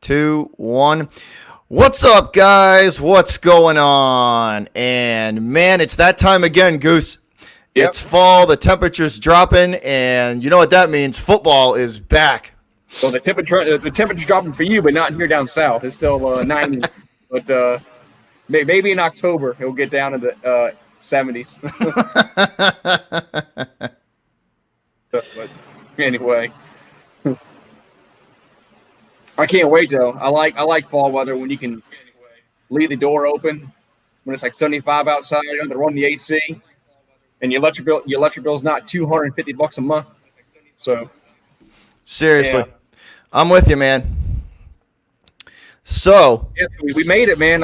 2, 1. What's up, guys? What's going on? And man, it's that time again, Goose. Yep. It's fall, the temperature's dropping, and you know what that means? Football is back. So the temperature's dropping for you, but not here down south. It's still 90, but maybe in October it'll get down to the 70s. But anyway, I can't wait though. I like fall weather when you can leave the door open when it's like 75 outside. You don't have to run the AC, and your electric bill's not $250 a month. So Seriously. Yeah. I'm with you, man. So, yeah, we made it, man.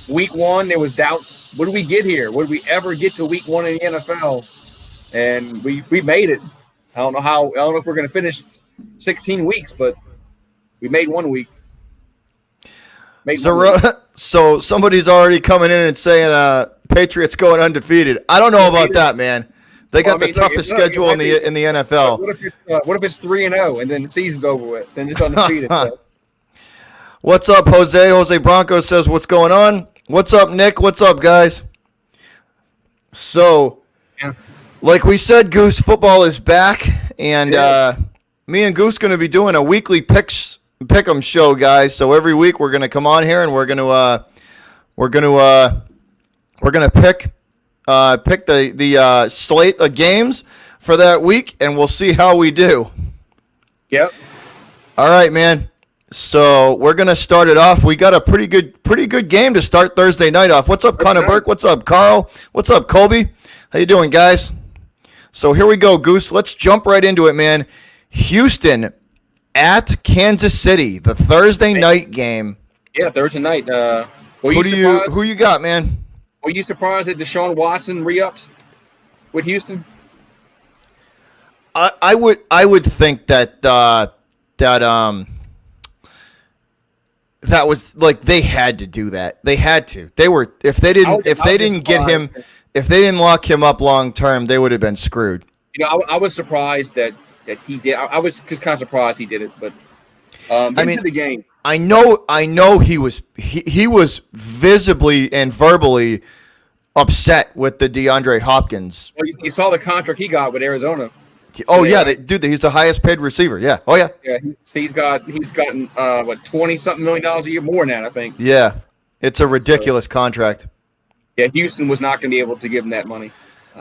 Week one there was doubts. What did we get here? Would we ever get to week one in the NFL? And we made it. I don't know if we're going to finish 16 weeks, but we made 1 week. So somebody's already coming in and saying Patriots going undefeated. I don't know about that, man. They got the toughest schedule in the NFL. What if it's 3-0 and then the season's over with? Then it's undefeated. So. What's up, Jose? Jose Bronco says, what's going on? What's up, Nick? What's up, guys? So, Yeah. like we said, Goose, football is back, and me and Goose going to be doing a weekly pick'em show, guys. So every week we're going to come on here and we're going to pick the slate of games for that week, and we'll see how we do. Yep. All right, man. So we're gonna start it off. We got a pretty good game to start Thursday night off. What's up, Connor Burke? What's up, Carl? What's up, Colby? How you doing, guys? So here we go, Goose. Let's jump right into it, man. Houston at Kansas City, the Thursday night game. Yeah, Thursday night. Who you got, man? Were you surprised that Deshaun Watson re-upped with Houston? I would think that was like they had to do that. They had to. If they didn't lock him up long term, they would have been screwed. You know, I was surprised that he did. I was just kind of surprised he did it, but into the game. I know he was visibly and verbally upset with the DeAndre Hopkins. Well, you saw the contract he got with Arizona. Oh yeah, he's the highest paid receiver. Yeah. Oh yeah. Yeah, he's gotten what $20-something million a year more than that, I think. Yeah, it's a ridiculous contract. Yeah, Houston was not going to be able to give him that money.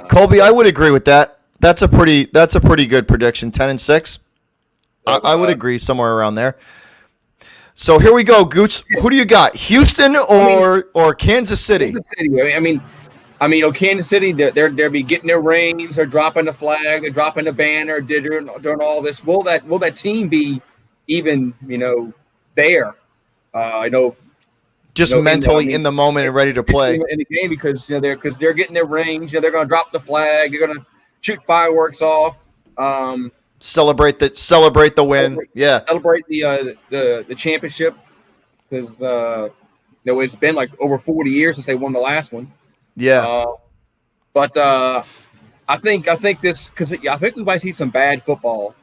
Colby, I would agree with that. That's a pretty good prediction. 10-6. I would agree somewhere around there. So here we go, Gooch. Who do you got? Houston or Kansas City? Kansas City. Kansas City, they'll be getting their rings, they're dropping the flag, they're dropping the banner, they're doing all this. Will that team be even, there? Just mentally in the moment and ready to play in the game because they're getting their rings. They're going to drop the flag. They're going to shoot fireworks off. Celebrate the win. Celebrate the championship because it's been like over 40 years since they won the last one. Yeah. But I think we might see some bad football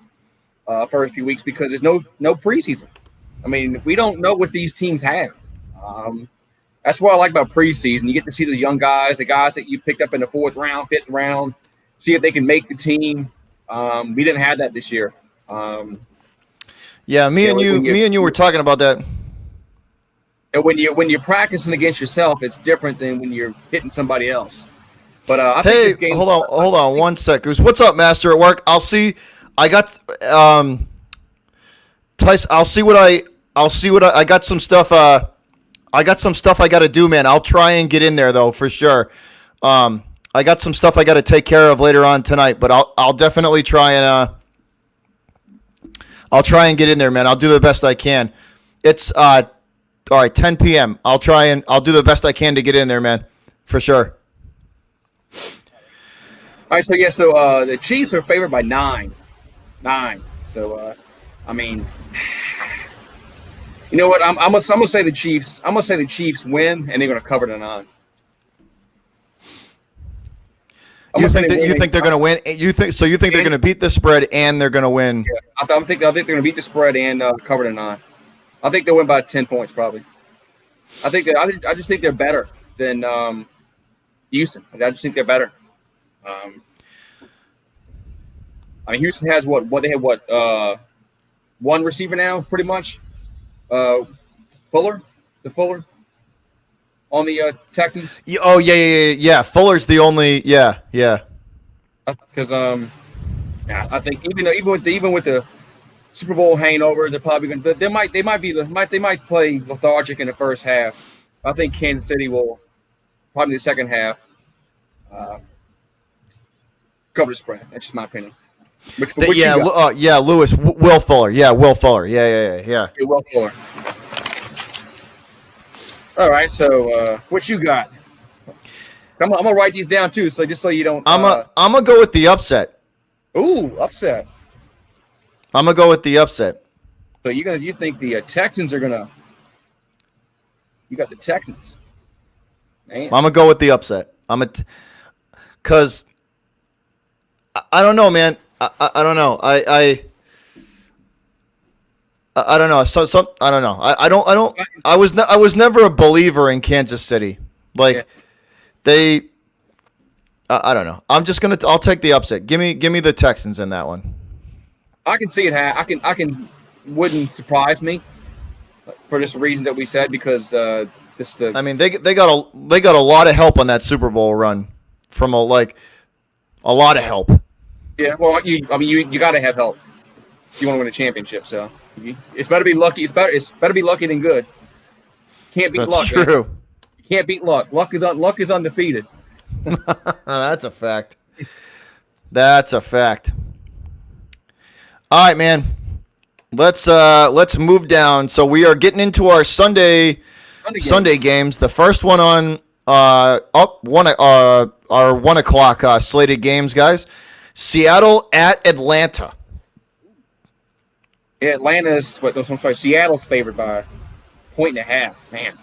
first few weeks because there's no preseason. I mean, we don't know what these teams have. That's what I like about preseason. You get to see the young guys, the guys that you picked up in the 4th round, 5th round, see if they can make the team. We didn't have that this year. Yeah, me and you were talking about that. And when you're practicing against yourself, it's different than when you're hitting somebody else. But I think this game, hold on 1 sec, Goose. What's up, Master at work? I'll see. I got Tyson. I'll see what I got some stuff. I got some stuff I got to do, man. I'll try and get in there though for sure. I got some stuff I got to take care of later on tonight, but I'll definitely try and get in there, man. I'll do the best I can. It's all right, 10 p.m. I'll do the best I can to get in there, man, for sure. All right, so the Chiefs are favored by 9. So you know what? I'm gonna say the Chiefs. I'm gonna say the Chiefs win, and they're gonna cover the 9. You think they're going to win? You think they're going to beat the spread and they're going to win? Yeah, I think they're going to beat the spread and cover the 9. I think they'll win by 10 points probably. I just think they're better than Houston. I just think they're better. Houston has what they have one receiver now, pretty much. Fuller on the Texans. Oh yeah. Fuller's the only. Yeah. Because I think even with the Super Bowl hanging over, they're probably going to. They might play lethargic in the first half. I think Kansas City will probably in the second half cover the spread. That's just my opinion. Lewis, Will Fuller. Yeah, Will Fuller. Yeah. Will Fuller. All right, so what you got? I'm gonna write these down too, so just so you don't. I'm gonna go with the upset. Ooh, upset. I'm gonna go with the upset. So you think the Texans are gonna? You got the Texans. Man. I'm gonna go with the upset. Cause I don't know, man. I don't know. I don't know. I don't know. I don't. I was never a believer in Kansas City. I don't know. I'll take the upset. Give me the Texans in that one. I can see it. I can. Wouldn't surprise me for this reason that we said because they got a lot of help on that Super Bowl run from a lot of help. Yeah, well, you got to have help if you want to win a championship. So it's better be lucky. It's better be lucky than good. Can't beat luck. That's true. Man. You can't beat luck. Luck is undefeated. That's a fact. That's a fact. All right, man. Let's move down. So we are getting into our Sunday games. The first one on our 1 o'clock slated games, guys. Seattle at Atlanta. Yeah, Seattle's favored by 1.5. Man,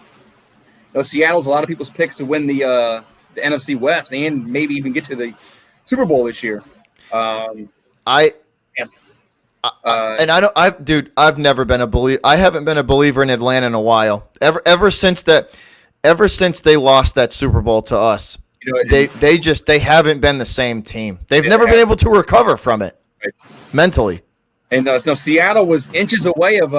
Seattle's a lot of people's picks to win the NFC West and maybe even get to the Super Bowl this year. I've never been a believer. I haven't been a believer in Atlanta in a while. Ever since they lost that Super Bowl to us. They haven't been the same team. They've never been able to recover from it mentally. And Seattle was inches away of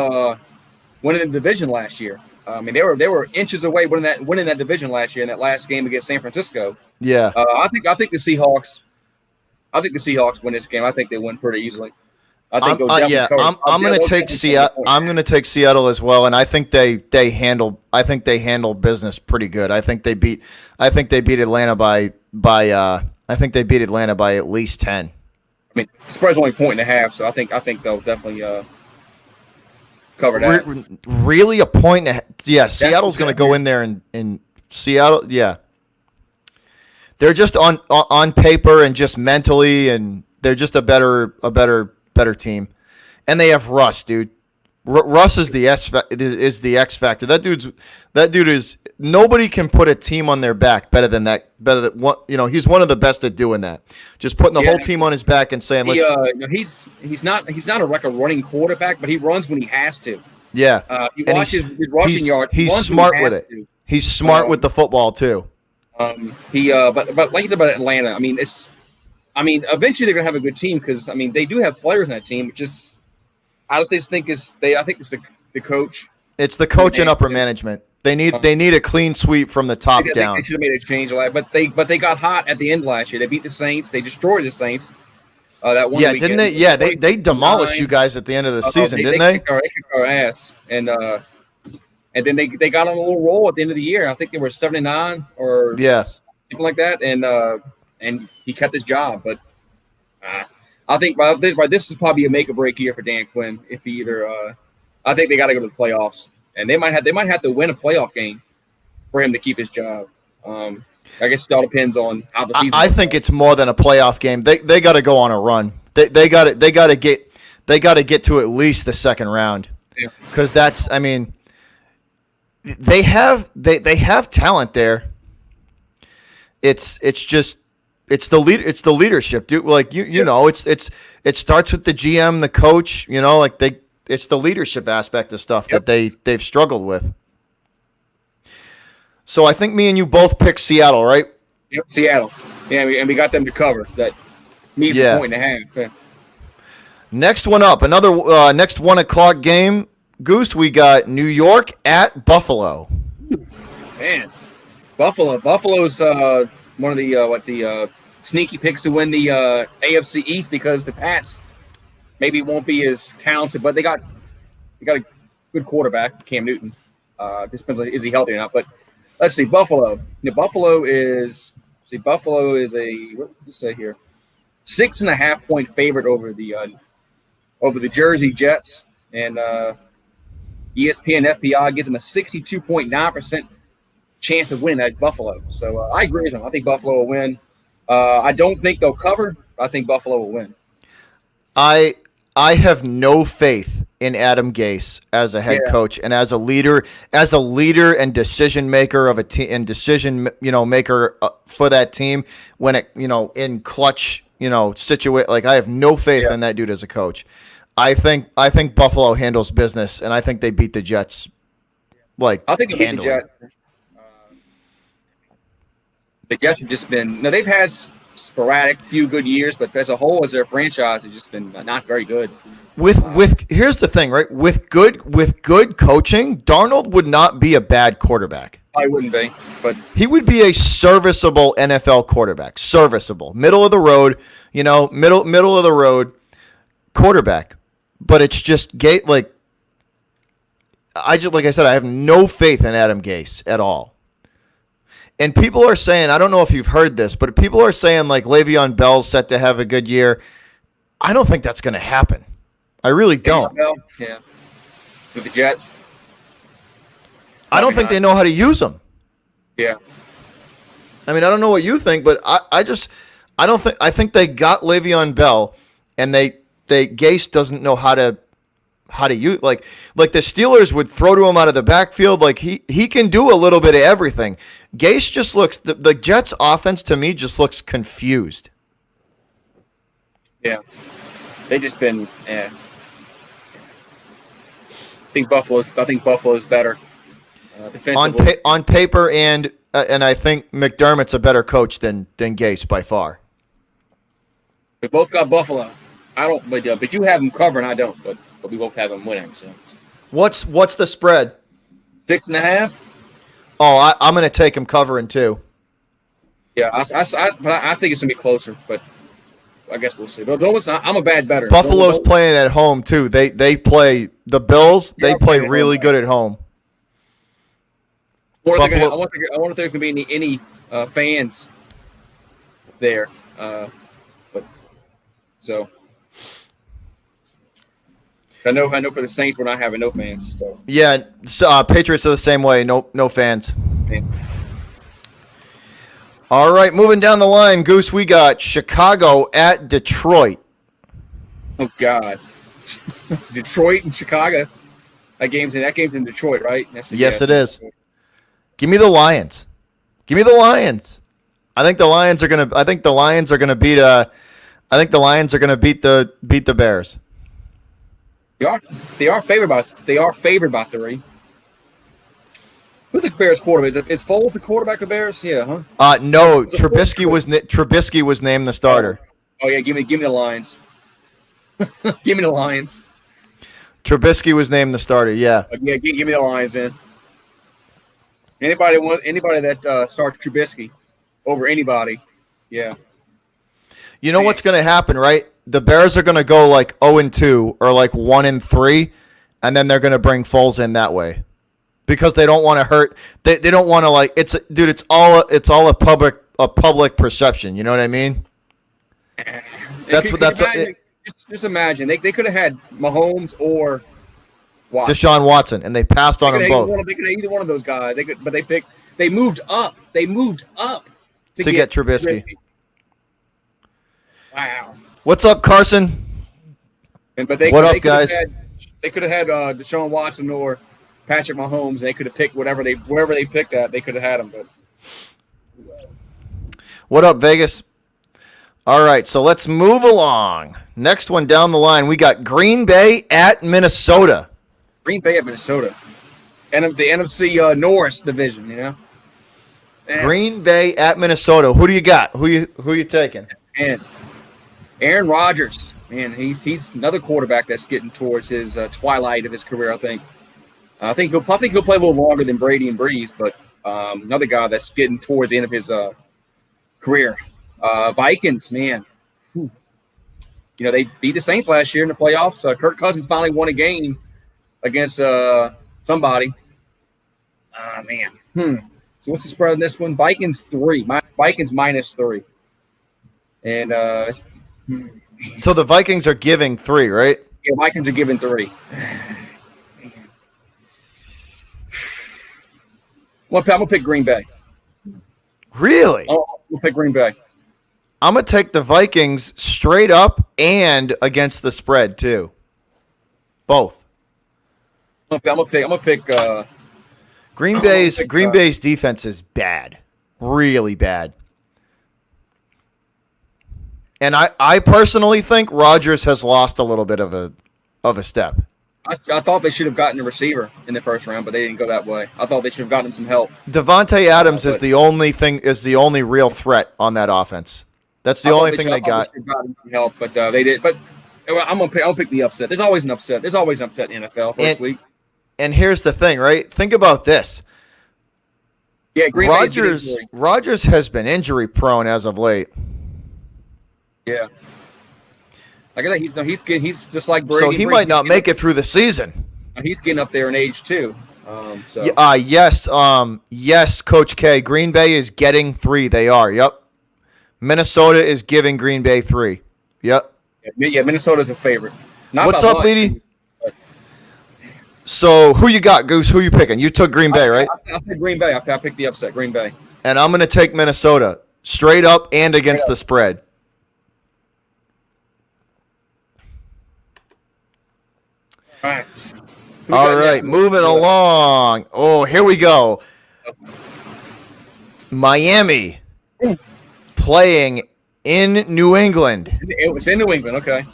winning the division last year. They were inches away winning that division last year in that last game against San Francisco. Yeah. I think the Seahawks. I think the Seahawks win this game. I think they win pretty easily. I'm going to take Seattle. I'm going to take Seattle as well, and I think they handle business pretty good. I think they beat Atlanta by at least 10. The spread's only 1.5, so I think they'll definitely cover that. Really, a point? Yeah, Seattle's going to go in there and Seattle. Yeah, they're just on paper and just mentally, and they're just a better team, and they have Russ, dude. Russ is the X factor. That dude is nobody can put a team on their back better than that. He's one of the best at doing that. Just putting the whole team on his back and saying, he's not a running quarterback, but he runs when he has to. Yeah, you watch his rushing yard. He's smart with it. He's smart with the football too. But like you said about Atlanta, eventually they're gonna have a good team because they do have players in that team. Just I think it's the coach. It's the coach and upper management. They need a clean sweep from the top down. They should have made a change, but they got hot at the end last year. They beat the Saints. They destroyed the Saints. That one weekend. Didn't they? Yeah, they demolished you guys at the end of the season, didn't they? They kicked our ass, and then they got on a little roll at the end of the year. I think they were 79 or something like that, and he kept his job. But I think by this is probably a make or break year for Dan Quinn. If he I think they got to go to the playoffs, and they might have to win a playoff game for him to keep his job. I guess it all depends on how the season. I think it's more than a playoff game. They got to go on a run. They got to get to at least the second round. Because that's they have talent there. It's just It's the leadership, dude. Like you know, it starts with the GM, the coach. You know, like it's the leadership aspect of stuff that they've struggled with. So I think me and you both picked Seattle, right? Yep, Seattle. Yeah, and we got them to cover that measly point and a half. Yeah. Next one up, another next 1 o'clock game. Goose, we got New York at Buffalo. Man, Buffalo's one of the sneaky picks to win the AFC East because the Pats maybe won't be as talented, but they got a good quarterback, Cam Newton. Just depends on is he healthy or not. But let's see, Buffalo. Buffalo is a what did you say here? 6.5 point favorite over the Jersey Jets, and ESPN FPI gives them a 62.9% chance of winning at Buffalo. So I agree with them. I think Buffalo will win. I don't think they'll cover. I think Buffalo will win. I have no faith in Adam Gase as a head coach and as a leader and decision maker of a team and decision maker for that team when it in clutch situate. Like I have no faith in that dude as a coach. I think Buffalo handles business, and I think they beat the Jets. I think they beat the Jets. The Jets have just been they've had sporadic few good years, but as a whole, as their franchise, has just been not very good. With here's the thing, right? With good coaching, Darnold would not be a bad quarterback. I wouldn't be, but he would be a serviceable NFL quarterback. Serviceable, middle of the road, middle of the road quarterback. But it's just like I said, I have no faith in Adam Gase at all. And people are saying, I don't know if you've heard this, but people are saying like Le'Veon Bell's set to have a good year. I don't think that's going to happen. I really don't. Yeah. With the Jets. I don't think they know how to use him. Yeah. I mean, I don't know what you think, but I think they got Le'Veon Bell, and Gase doesn't know how to use like the Steelers would throw to him out of the backfield. Like he can do a little bit of everything. Gase just looks the Jets offense to me just looks confused. Yeah, they just been. I think Buffalo's better defensively. On paper, and I think McDermott's a better coach than Gase by far. We both got Buffalo. I don't, but you have them covering. I don't, but we both have them winning. So, what's the spread? 6.5. Oh, I'm going to take them covering too. Yeah, I think it's going to be closer, but I guess we'll see. But I'm a bad bettor. Buffalo's playing at home too. They play the Bills. They play really good at home. I wonder if there's going to be any fans there. So I know for the Saints we're not having no fans. So yeah, Patriots are the same way. No fans. Yeah. All right, moving down the line, Goose. We got Chicago at Detroit. Oh God, Detroit and Chicago. That game's in Detroit, right? Yes, it is. Give me the Lions. I think the Lions are gonna beat. I think the Lions are gonna beat the Bears. They are favored by 3. Who's the Bears quarterback? Is Foles the quarterback of Bears? Yeah, huh? No, Trubisky was named the starter. Oh yeah, give me the Lions. Give me the Lions. Trubisky was named the starter. Yeah. Yeah, give me the Lions then. Anybody that starts Trubisky over anybody, yeah. You know what's going to happen, right? The Bears are going to go like 0-2 or like 1-3, and then they're going to bring Foles in that way because they don't want to hurt. They don't want to it's all a public perception. You know what I mean? Just imagine they could have had Mahomes or Watson. Deshaun Watson, and they passed on them both. They could have either one of those guys. They moved up. They moved up to get Trubisky. Wow. What's up, Carson? What up, guys? They could have had Deshaun Watson or Patrick Mahomes. They could have picked wherever they picked that. They could have had him. But what up, Vegas? All right, so let's move along. Next one down the line, we got Green Bay at Minnesota. Green Bay at Minnesota. And the NFC North division, you know. Green Bay at Minnesota. Who do you got? Who you taking? And Aaron Rodgers, man, he's another quarterback that's getting towards his twilight of his career. I think he'll play a little longer than Brady and Breeze, but another guy that's getting towards the end of his career. Vikings, man, you know, they beat the Saints last year in the playoffs. Kirk Cousins finally won a game against somebody. Man. So what's the spread on this one? Vikings 3. Vikings -3. And so the Vikings are giving 3, right? Yeah, Vikings are giving 3. I'm gonna pick Green Bay. Really? We'll pick Green Bay. I'm gonna take the Vikings straight up and against the spread too. Both. I'm gonna pick. Green Bay's defense is bad, really bad. And I personally think Rodgers has lost a little bit of a step. I thought they should have gotten a receiver in the first round, but they didn't go that way. I thought they should have gotten some help. Devontae Adams is the only real threat on that offense. That's the only thing they got. They should have gotten some help, but they did. But I'll pick the upset. There's always an upset. There's always an upset in the NFL first week. And here's the thing, right? Think about this. Yeah, Green Rodgers has been injury prone as of late. Yeah. Like I said, he's just like Brady. So he might not make it through the season. He's getting up there in age too. Yes, Coach K. Green Bay is getting 3. They are. Yep. Minnesota is giving Green Bay 3. Yep. Yeah, Minnesota's a favorite. What's up, Leedy? So who you got, Goose? Who you picking? You took Green Bay, right? I said Green Bay. I picked the upset, Green Bay. And I'm going to take Minnesota straight up and against the spread. All right, moving along. Oh, here we go. Miami playing in New England. It's in New England, okay.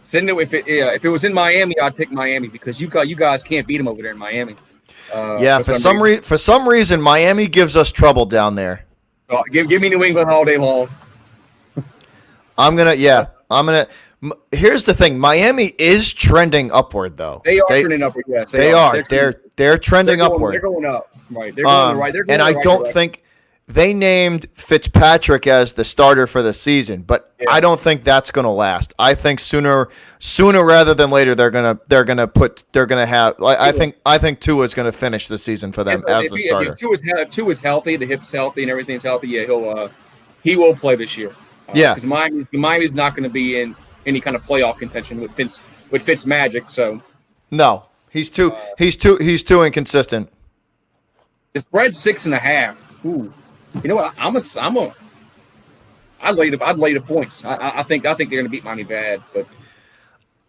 If it was in Miami, I'd pick Miami because you guys can't beat them over there in Miami. For some reason, Miami gives us trouble down there. Give me New England all day long. Here's the thing: Miami is trending upward, though. They are trending upward. Yes, they are. They're trending upward. They're going up. Right. They're going right. And I don't think they named Fitzpatrick as the starter for the season, but I don't think that's going to last. I think sooner rather than later they're gonna have. I think Tua is going to finish the season for them as the starter. If Tua is healthy, the hip's healthy, and everything's healthy, he will play this year. Because Miami's not going to be in any kind of playoff contention with Fitz Magic. So no, he's too inconsistent. The spread's 6.5. Ooh, you know what? I'd lay the points. I think they're going to beat Miami bad. But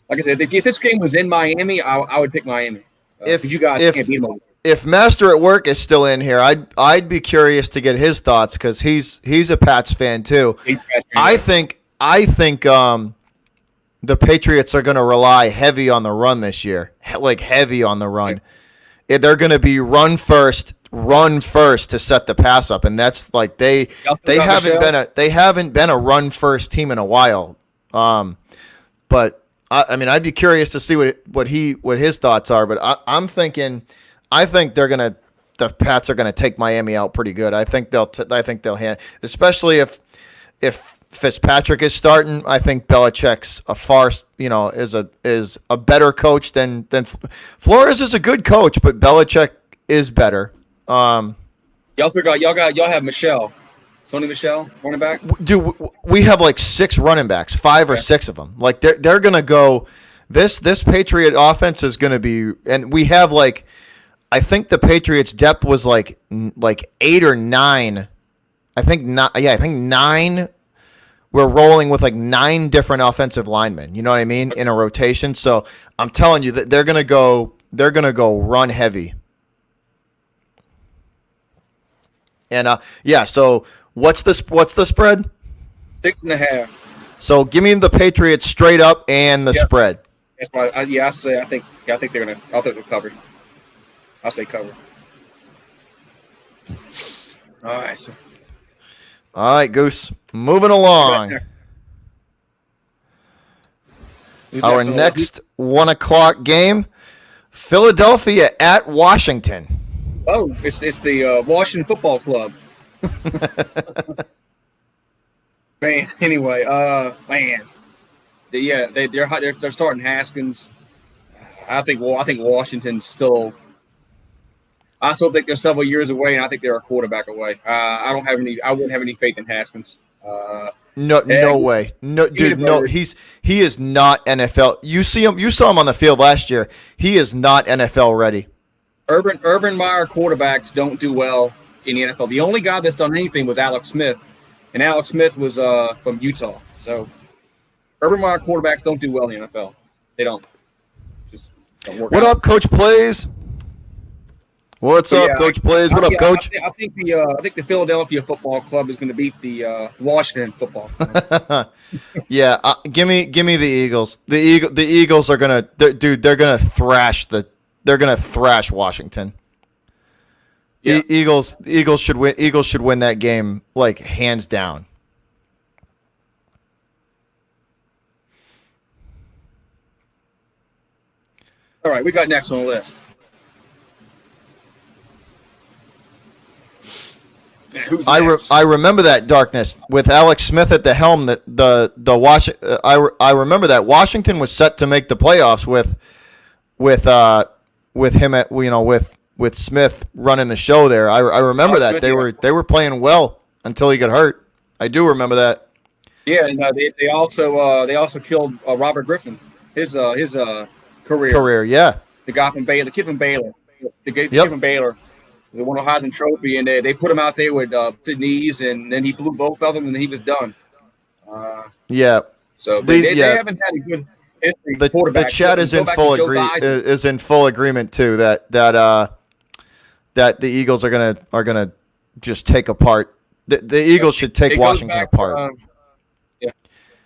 like I said, if this game was in Miami, I would pick Miami. If you guys can't beat them. If Master at Work is still in here, I'd be curious to get his thoughts because he's a Pats fan too. I think the Patriots are going to rely heavy on the run this year, like heavy on the run. They're going to be run first to set the pass up, and that's like they haven't been a run first team in a while. But I'd be curious to see what his thoughts are. But I think the Pats are gonna take Miami out pretty good. I think they'll hand, especially if Fitzpatrick is starting. I think Belichick's is a better coach than Flores is a good coach, but Belichick is better. Y'all have Michelle, Sony Michelle, running back. Dude, we have like 6 running backs, 5 or 6 of them. Like they're gonna go. This Patriot offense is gonna be, and we have like. I think the Patriots' depth was like 8 or 9. I think 9. We're rolling with like 9 different offensive linemen. You know what I mean? In a rotation. So I'm telling you that they're gonna go run heavy. And so what's the spread? 6.5. So give me the Patriots straight up and the spread. That's why. I think they're gonna. I'll think they'll cover. I'll say cover. All right. So. All right, Goose. Moving along. Our next 1 o'clock game, Philadelphia at Washington. Oh, it's the Washington Football Club. Man, anyway, man, they're starting Haskins. I think Washington's still. I still think they're several years away, and I think they're a quarterback away. I wouldn't have any faith in Haskins. No way. No, dude, no. He is not NFL. You saw him on the field last year. He is not NFL ready. Urban Meyer quarterbacks don't do well in the NFL. The only guy that's done anything was Alex Smith, and Alex Smith was from Utah. So Urban Meyer quarterbacks don't do well in the NFL. They don't. Just don't work. What up, Coach Plays? What's up, Coach Plays? What up, Coach? I think the Philadelphia Football Club is going to beat the Washington Football Club. Yeah, give me the Eagles. The Eagles are gonna, they're gonna thrash Washington. Yeah. Eagles should win. Eagles should win that game like hands down. All right, we got next on the list. I remember that darkness with Alex Smith at the helm. That I remember that Washington was set to make the playoffs with him at with Smith running the show there. I remember that they were playing well until he got hurt. I do remember that. Yeah, and they also killed Robert Griffin, his career. Yeah, the guy from Baylor, the kid from Baylor, kid from Baylor. They won a Heisman Trophy, and they put him out there with the knees, and then he blew both of them, and then he was done. Yeah. So they haven't had a good history. The chat is in full agreement too that the Eagles are gonna just take apart. The Eagles should take Washington apart. Yeah,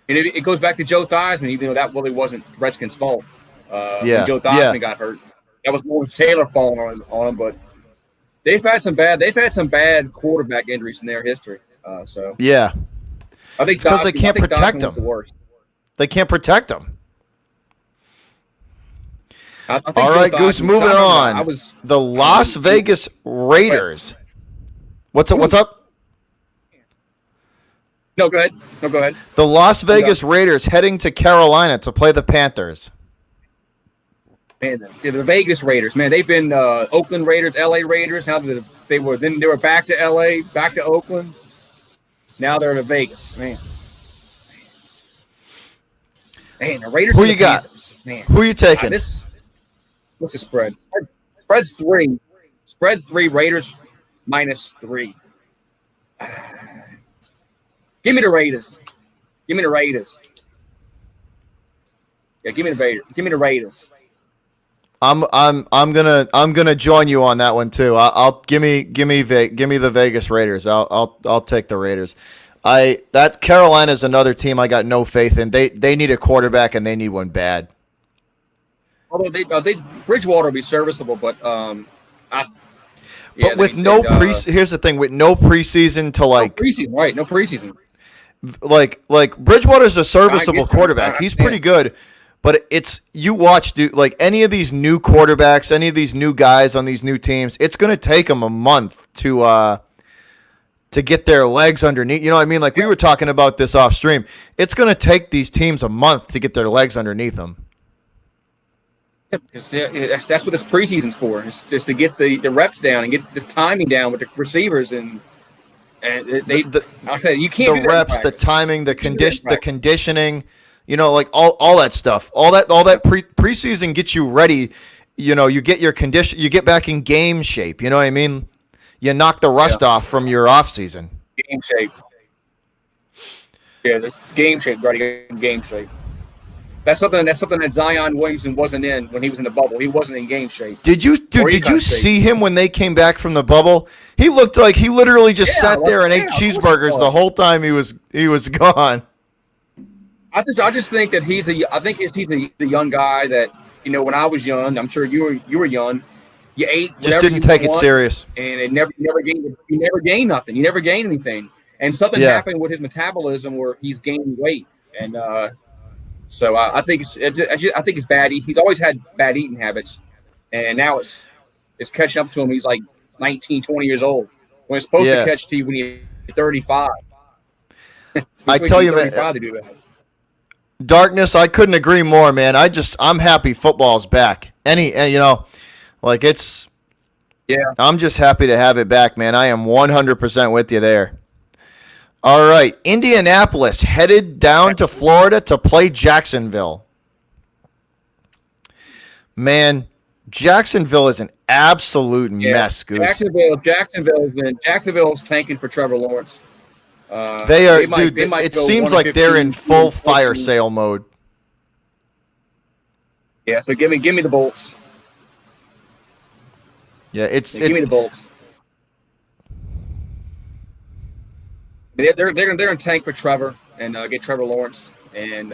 and it goes back to Joe Theismann, even though that really wasn't Redskins' fault. When Joe Theismann got hurt, that was more Taylor falling on him, but. They've had some bad quarterback injuries in their history. So yeah, I think because they can't protect them. They can't protect them. All right, Goose. Moving on. The Las Vegas Raiders. What's up? No, go ahead. The Las Vegas Raiders heading to Carolina to play the Panthers. Man, the Vegas Raiders, man, they've been Oakland Raiders, LA Raiders. Now they were back to LA, back to Oakland. Now they're to Vegas, man. The Raiders. Who you got? Man. Who you taking? What's the spread? Spread's 3. Spread's 3. Raiders -3. Give me the Raiders. Yeah, give me the Raiders. I'm gonna join you on that one too. I'll give me the Vegas Raiders. I'll take the Raiders. That Carolina's another team I got no faith in. They need a quarterback and they need one bad. Although Bridgewater will be serviceable, but here's the thing, with no preseason to like no preseason. Like Bridgewater's a serviceable quarterback. He's pretty good. But you watch, dude, like any of these new quarterbacks, any of these new guys on these new teams, it's going to take them a month to get their legs underneath. You know what I mean? Like we were talking about this off stream. It's going to take these teams a month to get their legs underneath them. That's what this preseason's for. It's just to get the reps down and get the timing down with the receivers and you can't the reps, the timing, the conditioning. You know, like all that stuff, all that preseason gets you ready. You know, you get your condition, you get back in game shape. You know what I mean? You knock the rust off from your off season. Game shape. Yeah, the game shape, ready. Game shape. That's something that Zion Williamson wasn't in when he was in the bubble. He wasn't in game shape. Did you see him when they came back from the bubble? He looked like he literally just sat there and ate cheeseburgers the whole time he was gone. I just think that he's the young guy that, when I was young, I'm sure you were young. You ate just didn't take it serious, and it never gained nothing. You never gained anything, and something happened with his metabolism where he's gaining weight, and so I think it's bad. He's always had bad eating habits, and now it's catching up to him. He's like 19, 20 years old when it's supposed to catch to you when you're 35. I tell you, man. To do that. Darkness, I couldn't agree more, man. I'm happy football's back. I'm just happy to have it back, man. I am 100% with you there. All right, Indianapolis headed down to Florida to play Jacksonville. Man, Jacksonville is an absolute mess, Goose. Jacksonville's tanking for Trevor Lawrence. They are, dude. It seems like they're in full fire sale mode. Yeah, so give me the Bolts. Yeah, give me the Bolts. They're in tank for Trevor and get Trevor Lawrence, and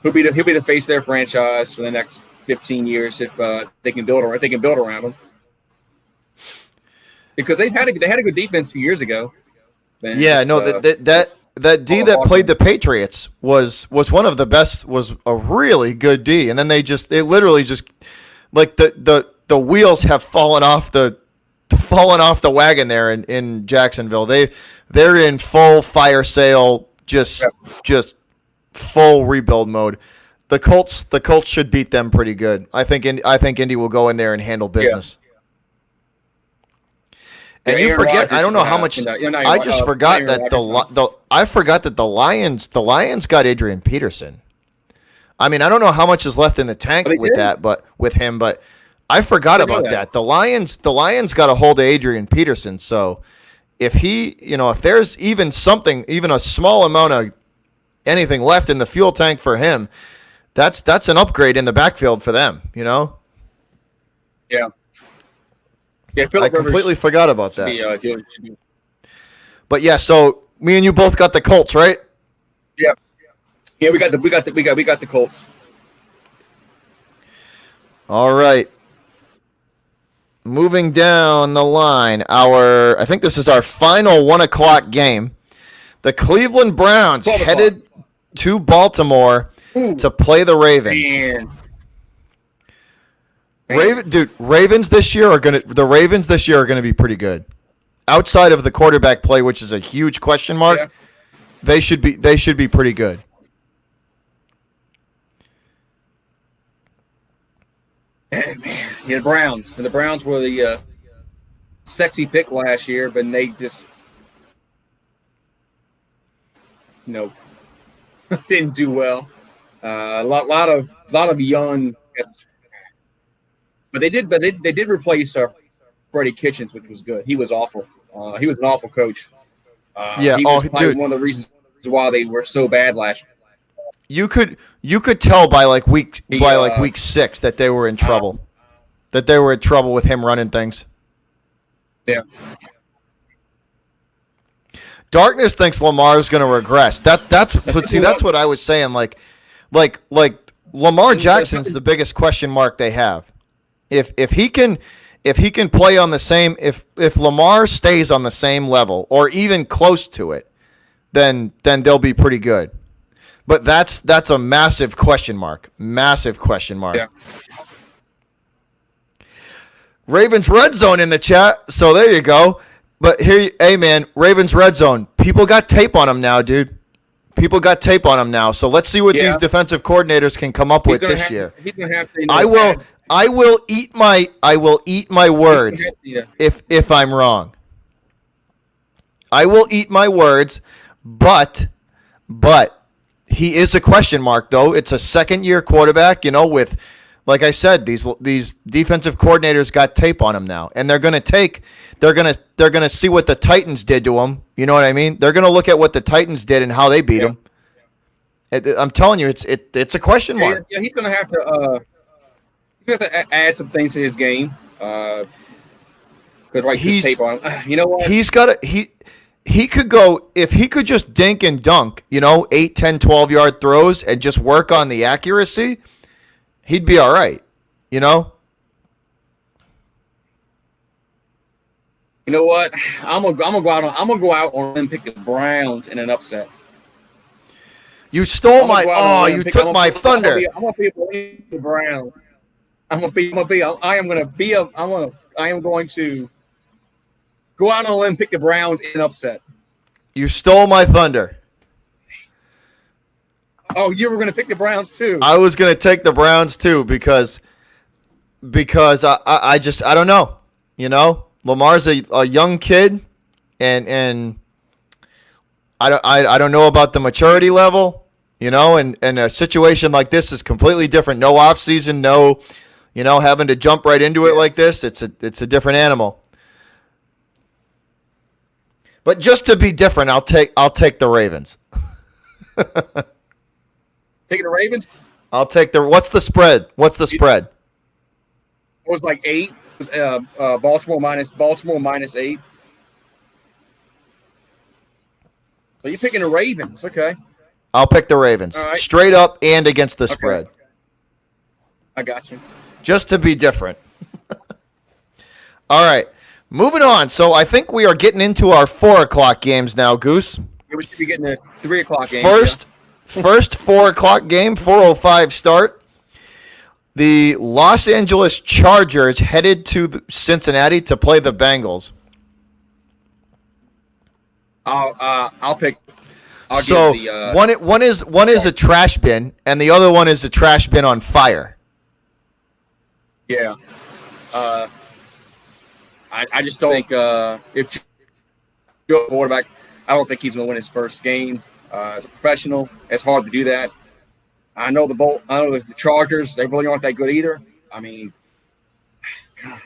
he'll be the face of their franchise for the next 15 years if they can build around him. Because they had a good defense a few years ago. That D that played the Patriots was one of the best. Was a really good D, and then they literally just like the wheels have fallen off the wagon there in Jacksonville. They're in full fire sale, just full rebuild mode. The Colts should beat them pretty good. I think Indy will go in there and handle business. Yeah. And you forget, I don't know how much. I just forgot that I forgot that the Lions got Adrian Peterson. I mean, I don't know how much is left in the tank with him, but I forgot about that. The Lions got a hold of Adrian Peterson. So if if there's even a small amount of anything left in the fuel tank for him, that's an upgrade in the backfield for them. Yeah. Yeah, I completely forgot about that. But yeah, so me and you both got the Colts, right? Yeah. Yeah, we got the Colts. All right. Moving down the line, I think this is our final 1:00 game. The Cleveland Browns headed to Baltimore to play the Ravens. Man. Ravens this year are gonna be pretty good. Outside of the quarterback play, which is a huge question mark, they should be pretty good. Man, the Browns. And the Browns were the sexy pick last year, but they just didn't do well. A lot of young. But they did replace Freddie Kitchens, which was good. He was awful. He was an awful coach. He was probably one of the reasons why they were so bad last year. You could tell by week 6 that they were in trouble. That they were in trouble with him running things. Yeah. Darkness thinks Lamar's going to regress. That's what I was saying. Like Lamar Jackson's the biggest question mark they have. If he can play on the same, if Lamar stays on the same level or even close to it, then they'll be pretty good. But that's a massive question mark. Massive question mark. Yeah. Ravens Red Zone in the chat. So there you go. But hey man, Ravens Red Zone. People got tape on them now, dude. People got tape on them now. So let's see what these defensive coordinators can come up with this year. He's gonna have to. I will eat my words if I'm wrong. I will eat my words, but he is a question mark though. It's a second-year quarterback, with like I said, these defensive coordinators got tape on him now, and they're going to see what the Titans did to him. You know what I mean? They're going to look at what the Titans did and how they beat him. I'm telling you, it's a question mark. Yeah, he's going to have to add some things to his game. Could write this tape on. You know what? He could go, if he could just dink and dunk, 8, 10, 12-yard throws and just work on the accuracy, he'd be all right, You know what? I'm gonna go out and pick the Browns in an upset. You stole you took my thunder. I'm gonna be the Browns. I am going to go out on a limb and pick the Browns in an upset. You stole my thunder. Oh, you were going to pick the Browns too. I was going to take the Browns too because I don't know. Lamar's a young kid, and I don't know about the maturity level. And a situation like this is completely different. No off season, no, having to jump right into it like this. It's a different animal. But just to be different, I'll take the Ravens. Taking the Ravens? I'll take what's the spread? What's the spread? It was like 8. It was Baltimore minus 8. So you're picking the Ravens, okay? I'll pick the Ravens, right. Straight up and against the spread. I got you. Just to be different. All right, moving on. So I think we are getting into our 4:00 games now, Goose. Yeah, we should be getting a 3:00 game. First 4:00 game, 4:05 start. The Los Angeles Chargers headed to Cincinnati to play the Bengals. I'll pick. One is a trash bin, and the other one is a trash bin on fire. Yeah. I just don't think if Joe quarterback, I don't think he's going to win his first game. As a professional, it's hard to do that. I know the Chargers, they really aren't that good either. I mean, God,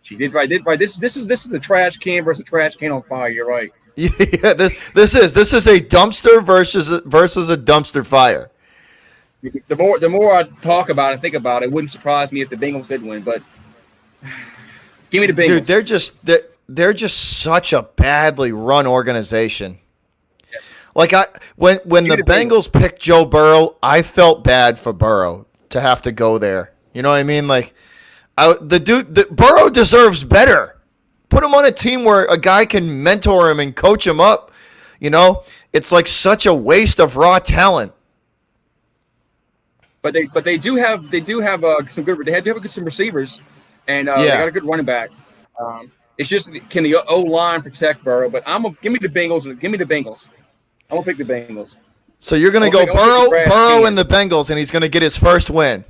she did right. This is a trash can versus a trash can on fire. You're right. Yeah, this is a dumpster versus a dumpster fire. The more I talk about it, think about it, it wouldn't surprise me if the Bengals did win. But give me the Bengals. Dude, they're just such a badly run organization. Yeah. Like when the Bengals picked Joe Burrow, I felt bad for Burrow to have to go there. You know what I mean? Like Burrow deserves better. Put him on a team where a guy can mentor him and coach him up. It's like such a waste of raw talent. But they do have some good. They have some receivers, and they got a good running back. It's just, can the O-line protect Burrow? But give me the Bengals. Give me the Bengals. I'm gonna pick the Bengals. So you're gonna go Burrow and the Bengals, and he's gonna get his first win.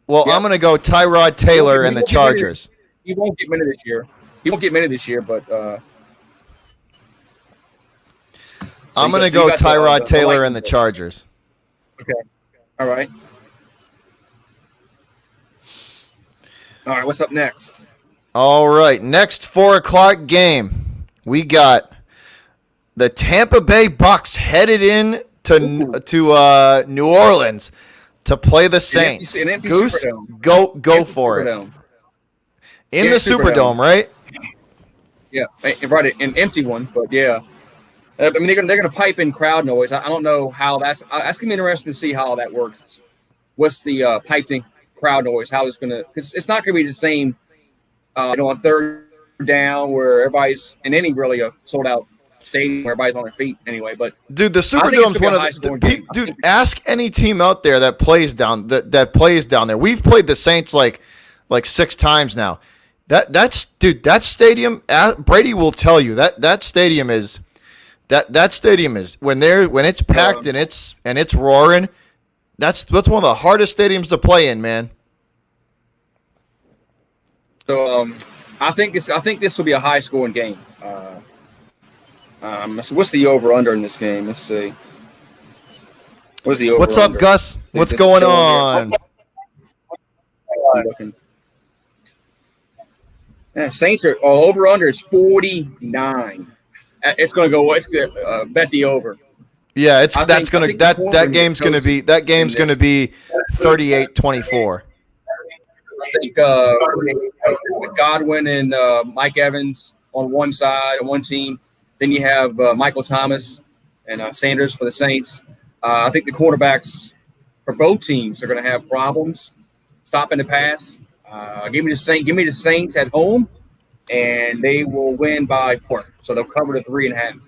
Well, yep. I'm gonna go Tyrod Taylor and the Chargers. He won't get many this year. But I'm gonna go Tyrod Taylor and the Chargers. Okay. All right. What's up next? All right. Next 4:00 game. We got the Tampa Bay Bucks headed in to New Orleans to play the Saints. An empty Goose, Superdome. go for it. In the Superdome, right? Yeah, right. An empty one, but yeah. I mean, they're gonna pipe in crowd noise. I don't know how that's gonna be interesting to see how that works. What's the piped in crowd noise? How it's gonna? Because it's not gonna be the same. On third down where everybody's in any really a sold out stadium where everybody's on their feet anyway. But dude, the Superdome's one of the dude. Ask any team out there that plays down there. We've played the Saints like 6 times now. That stadium. Brady will tell you that stadium is. That stadium is when it's packed and it's roaring. That's one of the hardest stadiums to play in, man. So I think this will be a high scoring game. So what's the over under in this game? Let's see. What's the over? What's up, Gus? What's going on? Saints are over under is 49. It's going to go. Bet the over. Yeah, it's I that's think- I gonna think the that corner that room game's gonna coach be that game's in gonna this. be 38-24. I think with Godwin and Mike Evans on one side, on one team. Then you have Michael Thomas and Sanders for the Saints. I think the quarterbacks for both teams are going to have problems stopping the pass. Give me the Saints at home, and they will win by 4. So they'll cover the 3.5.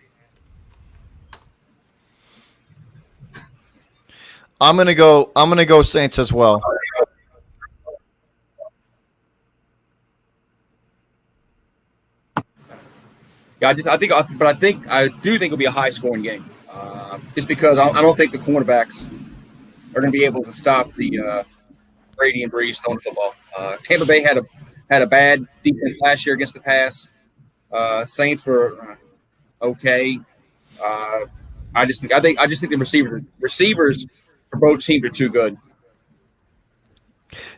I'm gonna go Saints as well. Yeah, I do think it'll be a high scoring game. Just because I don't think the cornerbacks are going to be able to stop the Brady and Breeze throwing the football. Tampa Bay had a bad defense last year against the pass. Saints were okay. I just think the receivers for both teams are too good.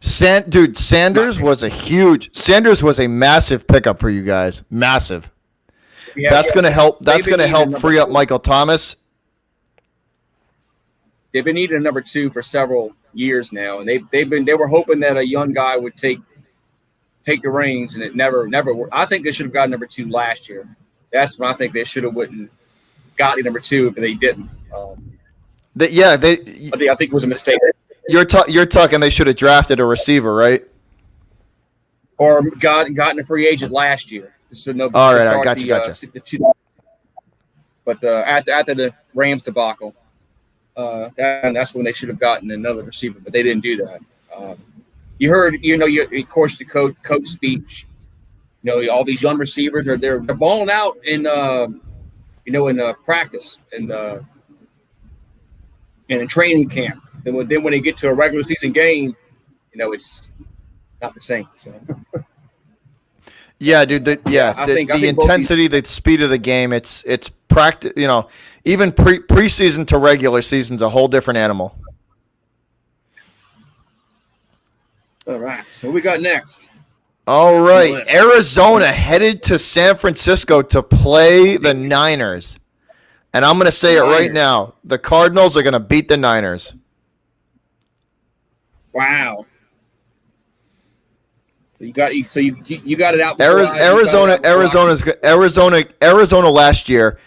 Sanders was a massive pickup for you guys. Massive. That's going to help. That's going to help free up Michael Thomas. They've been needing a number 2 for several years now, and they were hoping that a young guy would take the reins, and it never worked. I think they should have gotten number 2 last year. That's when I think they should have got the number 2, but they didn't. I think it was a mistake. You're talking they should have drafted a receiver, right? Or gotten a free agent last year. All right, I got you. But after the Rams debacle, that's when they should have gotten another receiver, but they didn't do that. You heard, of course, the coach speech. All these young receivers they're balling out in practice and in training camp. Then when they get to a regular season game, it's not the same. So. Yeah, dude. I think the intensity, the speed of the game. It's practice. Even preseason to regular season's a whole different animal. All right. So what we got next? All right, Arizona headed to San Francisco to play the Niners, and I'm going to say it right now: the Cardinals are going to beat the Niners. Wow. So you got it out. Arizona last year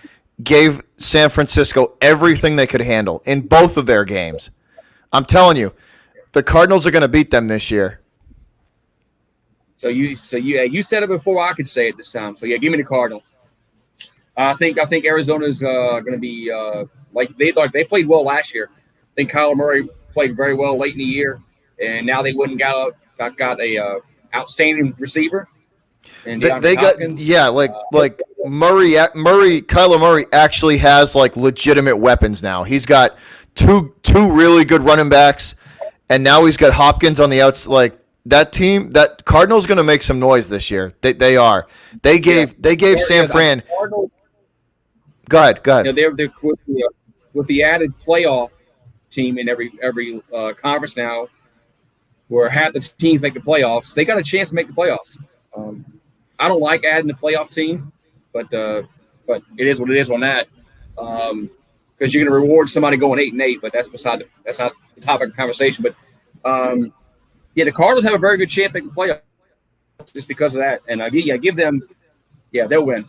gave San Francisco everything they could handle in both of their games. I'm telling you, the Cardinals are going to beat them this year. So you said it before I could say it this time. So yeah, give me the Cardinals. I think Arizona's going to be they played well last year. I think Kyler Murray played very well late in the year, and now they wouldn't got a outstanding receiver. And they got Kyler Murray actually has legitimate weapons now. He's got two really good running backs, and now he's got Hopkins on the outside. That team, that Cardinals going to make some noise this year. They are. They gave San Fran. Go ahead. They're with the added playoff team in every conference now, where half the teams make the playoffs. They got a chance to make the playoffs. I don't like adding the playoff team, but it is what it is on that. Because you're going to reward somebody going 8-8, but that's not the topic of conversation. But the Cardinals have a very good chance to make the playoffs just because of that. And give them, they'll win.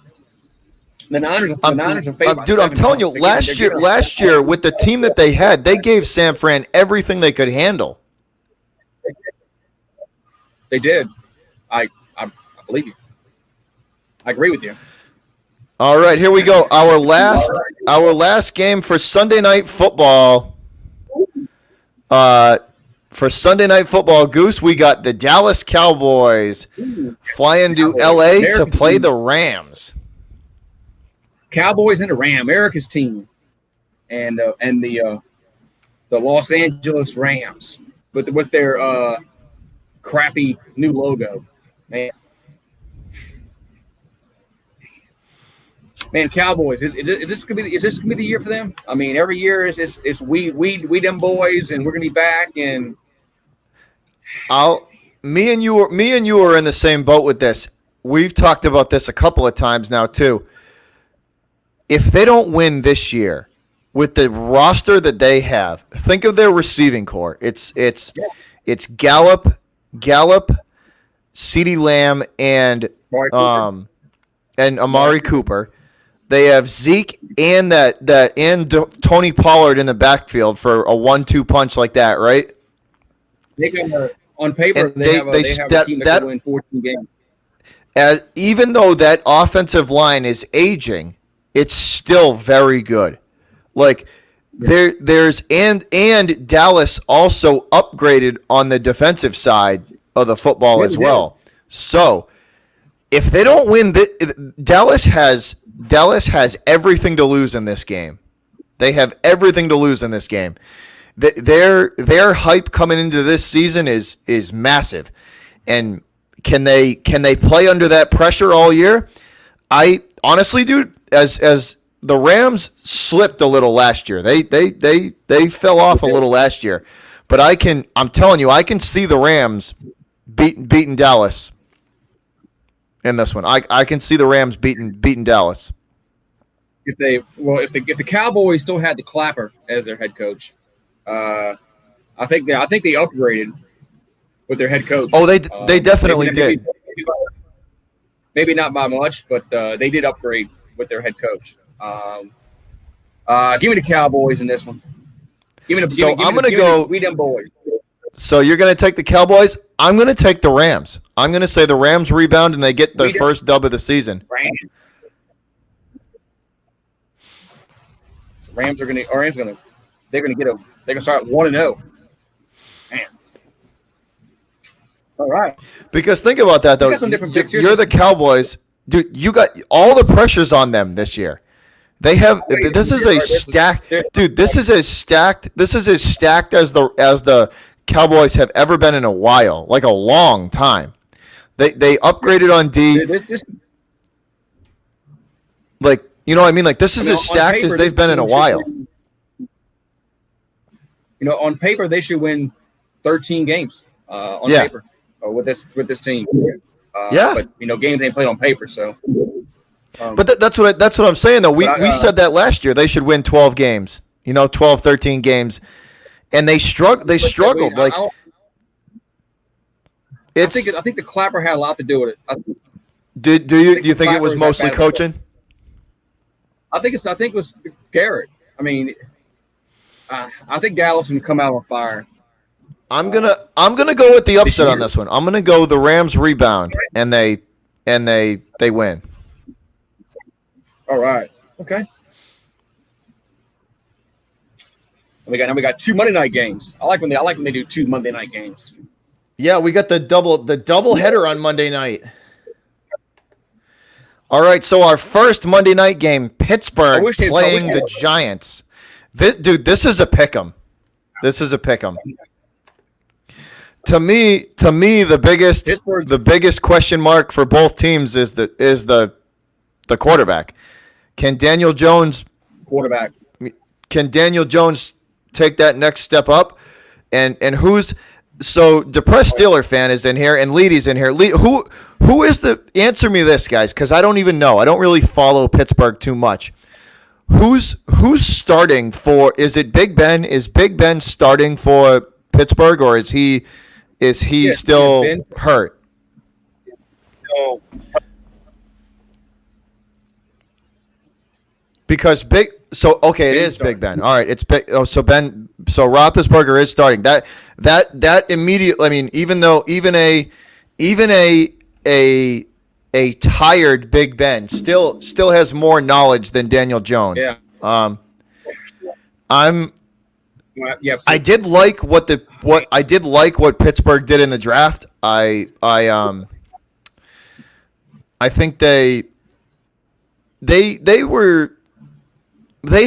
The Niners are favored. Dude, I'm telling you, last year with the team that they had, they gave San Fran everything they could handle. They did. I believe you. I agree with you. All right, here we go. Our last game for Sunday Night Football. For Sunday Night Football, Goose, we got the Dallas Cowboys flying to L.A. to play the Rams. Cowboys and the Rams, America's team, and the Los Angeles Rams with their crappy new logo, man. Man, Cowboys. Is this gonna be the year for them? I mean, every year it's we them boys, and we're gonna be back. And me and you are in the same boat with this. We've talked about this a couple of times now too. If they don't win this year, with the roster that they have, think of their receiving core. It's Gallup, CeeDee Lamb, and Amari Cooper. They have Zeke and Tony Pollard in the backfield for a 1-2 punch like that, right? On paper, they have a team that can win 14 games. Even though that offensive line is aging, it's still very good. Like there's Dallas also upgraded on the defensive side of the football as well. So if they don't win, Dallas has everything to lose in this game. They have everything to lose in this game. Their hype coming into this season is massive, and can they play under that pressure all year? I honestly, dude, as the Rams slipped a little last year. They fell off a little last year, but I'm telling you, I can see the Rams beating Dallas in this one. I can see the Rams beating Dallas. If the Cowboys still had the Clapper as their head coach, I think they upgraded with their head coach. Oh, they definitely did. Maybe not by much, but they did upgrade with their head coach. Give me the Cowboys in this one. We them boys. So you're going to take the Cowboys? I'm going to take the Rams. I'm going to say the Rams rebound and they get their first dub of the season. Rams are going to they're going to start 1-0. Man. All right. Because think about that though. You're the Cowboys. Dude, you got all the pressures on them this year. They have this is as stacked as the Cowboys have ever been in a while, like a long time. They upgraded on D. Like, you know what I mean? Like this is as stacked as they've been in a while. On paper they should win 13 games on paper with this team. But games ain't played on paper, so. But that's what I'm saying though. We said that last year they should win 12 games. 12, 13 games, and they struggled. I think the Clapper had a lot to do with it. Do you think it was mostly coaching? I think it was Garrett. I mean, I think Dallas can come out on fire. I'm gonna go with the upset on this one. I'm gonna go the Rams rebound and they win. All right. Okay. We got 2 Monday night games. I like when they do 2 Monday night games. Yeah, we got the double header on Monday night. All right, so our first Monday night game, Pittsburgh playing the Giants. This is a pick'em. This is a pick'em. To me, the biggest question mark for both teams is the quarterback. Can Daniel Jones take that next step up? And who's so depressed Steeler fan is in here and Leedy's in here. Who is the answer me this, guys? Because I don't even know. I don't really follow Pittsburgh too much. Who's starting for? Is it Big Ben? Is Big Ben starting for Pittsburgh, or is he still hurt? No. Because it is Big Ben. All right, it's big. Oh, so Roethlisberger is starting. That immediately. I mean, even a tired Big Ben still has more knowledge than Daniel Jones. Yeah. I did like what Pittsburgh did in the draft. I think they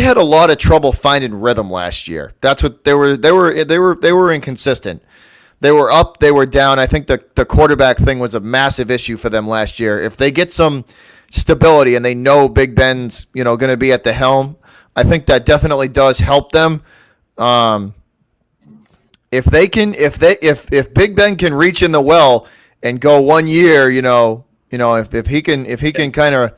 had a lot of trouble finding rhythm last year. That's what they were inconsistent. They were up, they were down. I think the quarterback thing was a massive issue for them last year. If they get some stability and they know Big Ben's, going to be at the helm, I think that definitely does help them. If Big Ben can reach in the well and go 1 year, if he can kind of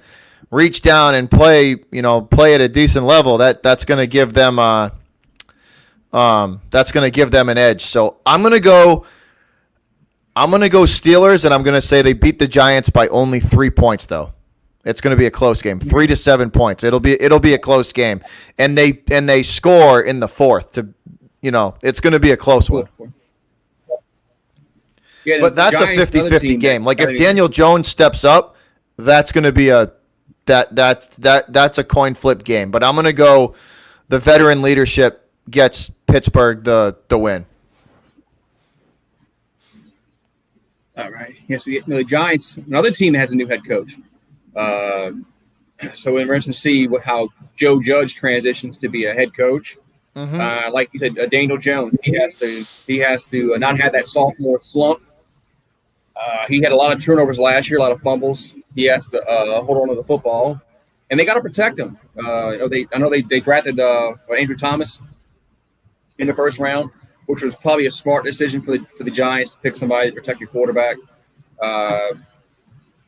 reach down and play at a decent level, that's going to give them an edge. So I'm going to go Steelers, and I'm going to say they beat the Giants by only 3 points though. It's going to be a close game, 3 to 7 points. It'll be a close game, and they score in the fourth. It's going to be a close one. Yeah, but that's Giants, a 50-50 game. Like if Daniel Jones steps up, that's going to be that's a coin flip game. But I'm going to go the veteran leadership gets Pittsburgh the win. All right. Yes, the Giants, another team that has a new head coach. So we're interested to see how Joe Judge transitions to be a head coach. Mm-hmm. Like you said, Daniel Jones, he has to not have that sophomore slump. He had a lot of turnovers last year, a lot of fumbles. He has to hold on to the football, and they got to protect him. I know they drafted Andrew Thomas in the first round, which was probably a smart decision for the Giants to pick somebody to protect your quarterback.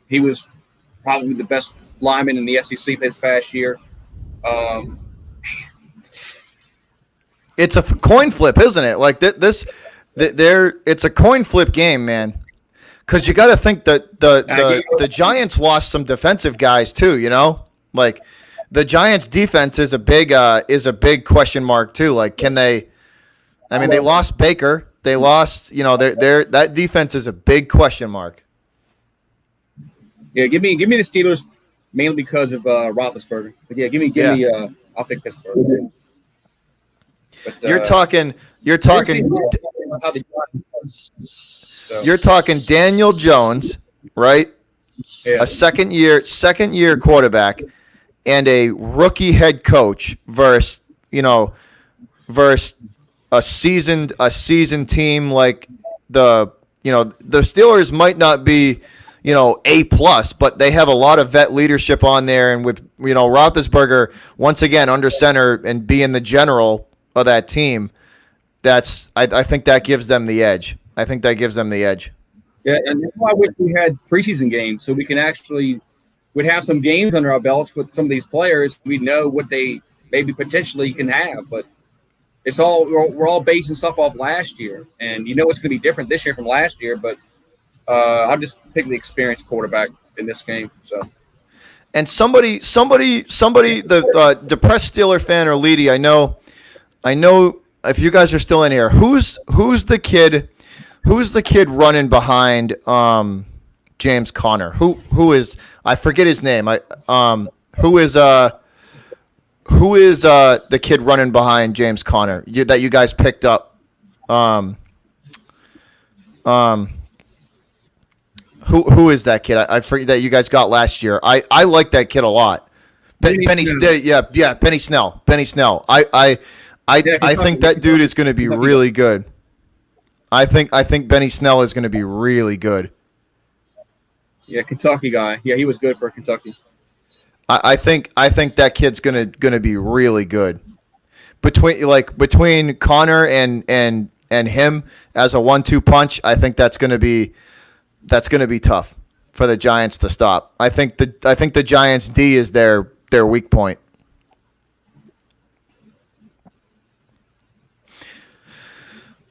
He was probably the best lineman in the SEC this past year. It's a coin flip, isn't it? Like it's a coin flip game, man. Because you got to think that the Giants lost some defensive guys too. Like the Giants' defense is a big question mark too. Like, can they? I mean, they lost Baker. They lost. That defense is a big question mark. Yeah, give me the Steelers mainly because of Roethlisberger. But yeah, give me. I'll pick Pittsburgh. But, You're talking. You're talking Daniel Jones, right? Yeah. A second year quarterback, and a rookie head coach versus a seasoned team like the Steelers might not be A+, but they have a lot of vet leadership on there, and with Roethlisberger once again under center and being the general of that team, I think that gives them the edge. Yeah, and that's why I wish we had preseason games so we can we'd have some games under our belts with some of these players. We know what they maybe potentially can have, but we're all basing stuff off last year, and it's going to be different this year from last year. But I'll just pick the experienced quarterback in this game. So, and somebody, the depressed Steeler fan or Leedy, I know. If you guys are still in here, who's the kid running behind James Conner? Who is, I forget his name. Who is the kid running behind James Conner that you guys picked up? Who is that kid? I forget that you guys got last year. I like that kid a lot. Benny Snell. I think that dude is going to be really good. I think Benny Snell is going to be really good. Yeah, Kentucky guy. Yeah, he was good for Kentucky. I think that kid's going to be really good. Between Connor and him as a 1-2 punch, I think that's going to be tough for the Giants to stop. I think the Giants' D is their weak point.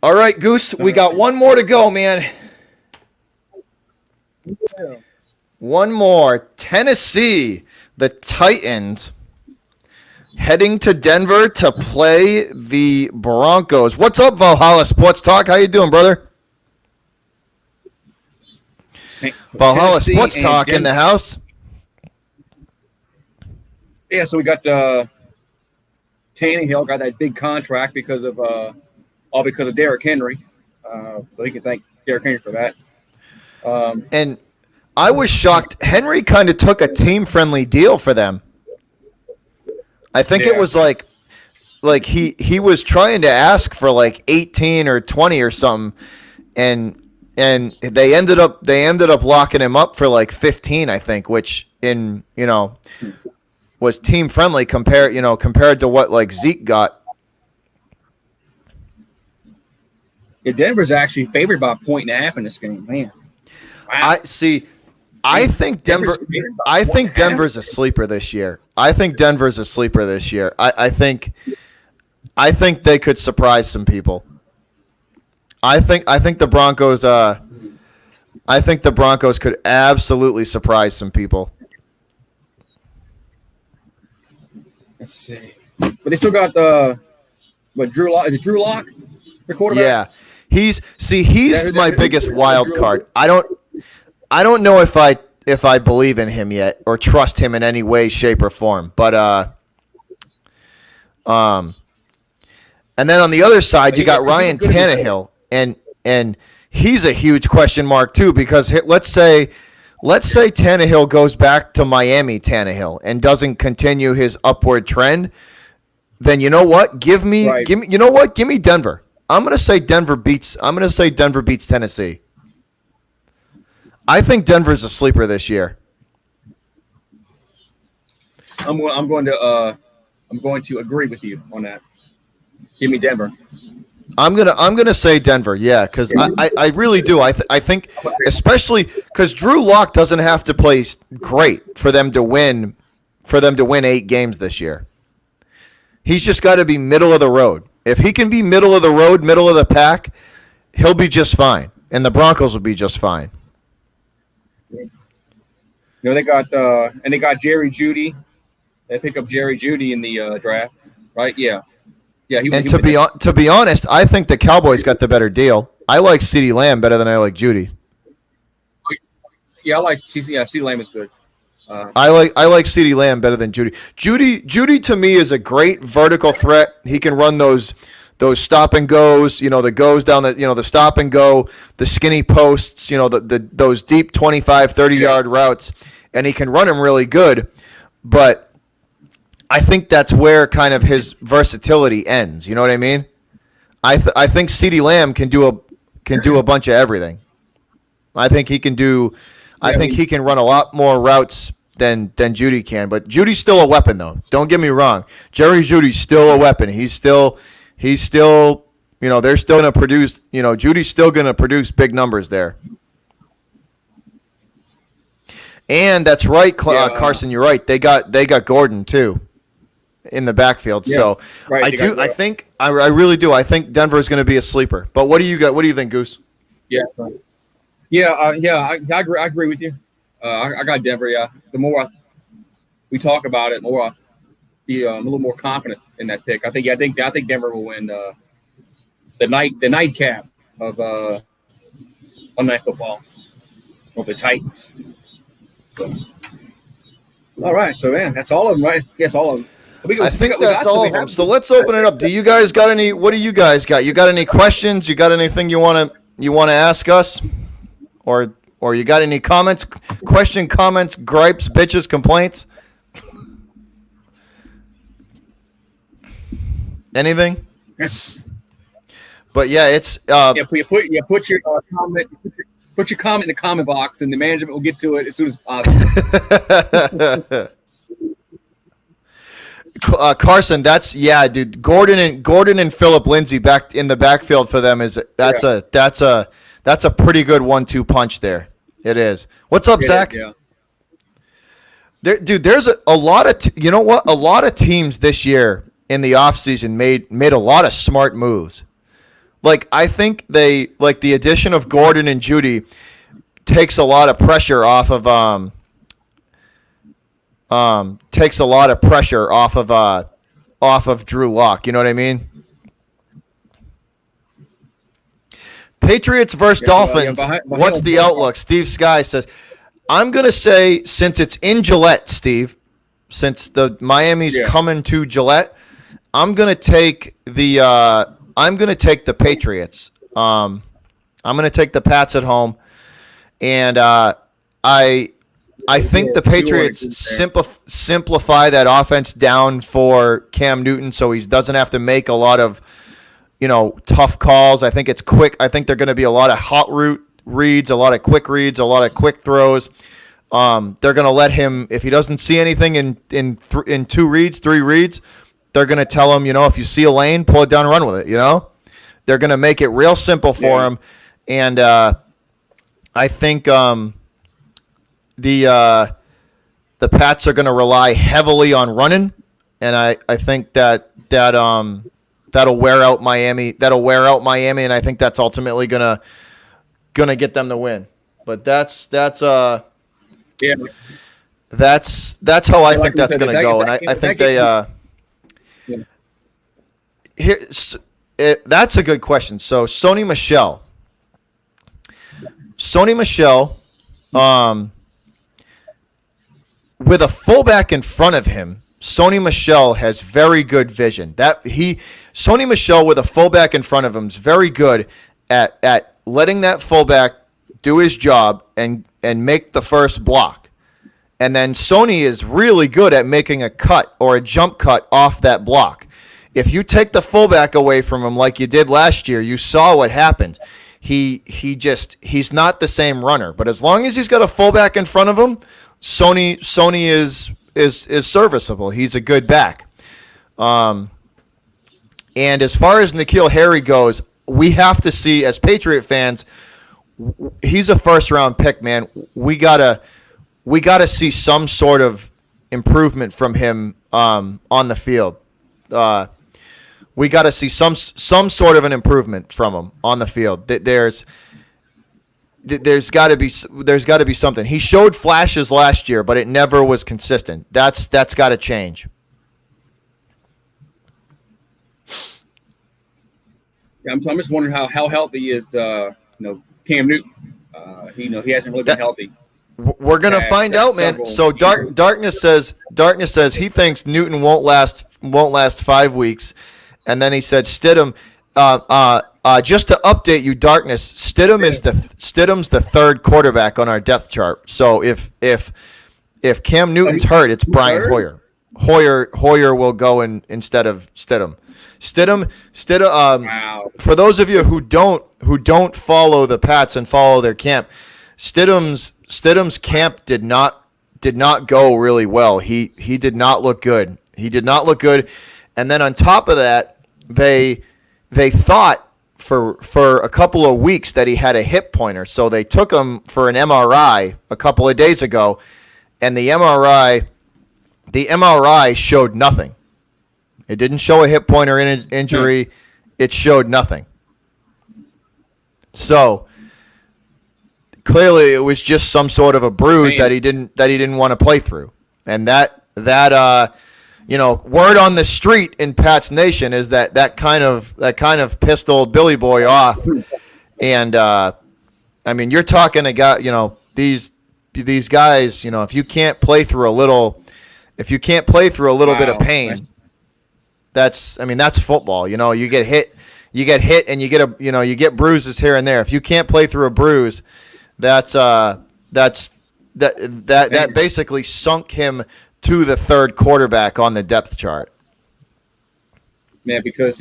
All right, Goose, we got one more to go, man. One more. Tennessee, the Titans, heading to Denver to play the Broncos. What's up, Valhalla Sports Talk? How you doing, brother? Valhalla Tennessee Sports Talk in the house. Yeah, so we got Tannehill got that big contract because of Derrick Henry. So he can thank Derrick Henry for that. And I was shocked. Henry kind of took a team-friendly deal for them. I think it was like he was trying to ask for like 18 or 20 or something, and they ended up locking him up for like 15, I think, which was team-friendly compared to what like Zeke got. Yeah, Denver's actually favored by 1.5 in this game, man. Wow. I see. I think Denver. I think Denver's a sleeper this year. I think Denver's a sleeper this year. I think they could surprise some people. I think the Broncos. I think the Broncos could absolutely surprise some people. Let's see, but they still got Drew Lock. Is it Drew Lock, the quarterback? Yeah, he's my biggest wild card. I don't know if I believe in him yet or trust him in any way, shape, or form. But and then on the other side, you got Ryan Tannehill, and he's a huge question mark too, because let's say Tannehill goes back to Miami Tannehill and doesn't continue his upward trend, then you know what? Give me Denver. I'm gonna say Denver beats Tennessee. I think Denver's a sleeper this year. I'm going to agree with you on that. Give me Denver. I'm gonna say Denver, yeah, because I really do. I think especially because Drew Lock doesn't have to play great for them to win 8 games this year. He's just got to be middle of the road. If he can be middle of the road, middle of the pack, he'll be just fine, and the Broncos will be just fine. They got Jerry Jeudy. They pick up Jerry Jeudy in the draft, right? Yeah. To be honest, I think the Cowboys got the better deal. I like CeeDee Lamb better than I like Jeudy. Yeah, I like CeeDee Lamb is good. I like CeeDee Lamb better than Jeudy. Jeudy to me is a great vertical threat. He can run those stop and goes, the goes down the stop and go, the skinny posts, those deep 25, 30-yard routes, and he can run them really good. But I think that's where kind of his versatility ends. You know what I mean? I think CeeDee Lamb can do a bunch of everything. I think he can do. I think he can run a lot more routes than Jeudy can. But Judy's still a weapon, though. Don't get me wrong. Jerry Judy's still a weapon. He's still. They're still going to produce. Judy's still going to produce big numbers there. And that's right, Carson. You're right. They got Gordon too in the backfield. Yeah, so right, I really do. I think Denver is going to be a sleeper. But what do you got? What do you think, Goose? Yeah. I agree with you. I got Denver. Yeah, the more we talk about it, more I be a little more confident in that pick. I think Denver will win the nightcap of Monday Night Football over the Titans. So, all right, so man, that's all of them, right? Yes, all of them. I think that's all of them. So let's open it up. Do you guys got any? What do you guys got? You got any questions? You got anything you want to ask us? Or you got any comments, comments, gripes, bitches, complaints? Anything? But yeah, it's you put your comment. Put your comment in the comment box, and the management will get to it as soon as possible. Carson, dude. Gordon and Phillip Lindsay back in the backfield for them that's a pretty good 1-2 punch there. It is. What's up, Zach? Yeah. Dude, there's a lot of a lot of teams this year in the offseason made a lot of smart moves. Like I think the addition of Gordon and Jeudy takes a lot of pressure off of Drew Lock. You know what I mean? Patriots versus Dolphins. What's the outlook? Steve Sky says, I'm going to say, since it's in Gillette, Steve, since the Miami's coming to Gillette, I'm going to take the Patriots. I'm going to take the Pats at home, and I think the Patriots simplify that offense down for Cam Newton, so he doesn't have to make a lot of tough calls. I think it's quick. I think they're going to be a lot of hot route reads, a lot of quick reads, a lot of quick throws. They're going to let him, if he doesn't see anything in 3 reads, they're going to tell him, if you see a lane, pull it down and run with it, They're going to make it real simple for him. And I think the Pats are going to rely heavily on running, and I think that'll wear out Miami. That'll wear out Miami, and I think that's ultimately gonna get them the win. But that's how I think that's going to go, and I think they that's a good question. So Sony Michel, with a fullback in front of him, Sony Michel has very good vision. Sony Michel with a fullback in front of him is very good at letting that fullback do his job and make the first block. And then Sony is really good at making a cut or a jump cut off that block. If you take the fullback away from him like you did last year, you saw what happened. He's not the same runner. But as long as he's got a fullback in front of him, Sony is serviceable. He's a good back. And as far as N'Keal Harry goes, we have to see, as Patriot fans, he's a first-round pick, man. We gotta see some sort of improvement from him on the field. We got to see some sort of an improvement from him on the field. There's got to be something. He showed flashes last year, but it never was consistent. That's got to change. Yeah, I'm just wondering how healthy is Cam Newton. He hasn't really been healthy. We're gonna find out, man. So Darkness says he thinks Newton won't last 5 weeks, and then he said Stidham. Just to update you, Darkness, Stidham's the third quarterback on our depth chart. So if Cam Newton's hurt, it's Brian Hoyer. Hoyer will go instead of Stidham. Wow. For those of you who don't follow the Pats and follow their camp, Stidham's camp did not go really well. He did not look good. And then on top of that, they thought for a couple of weeks that he had a hip pointer. So they took him for an MRI a couple of days ago, and the MRI showed nothing. It didn't show a hip pointer injury. It showed nothing. So clearly, it was just some sort of a bruise that he didn't want to play through, and that word on the street in Pat's Nation is that kind of pissed old Billy Boy off, and I mean, you're talking a guy, these guys, if you can't play through a little bit of pain, that's football. You get hit, and you get bruises here and there. If you can't play through a bruise, that basically sunk him to the third quarterback on the depth chart. Man, because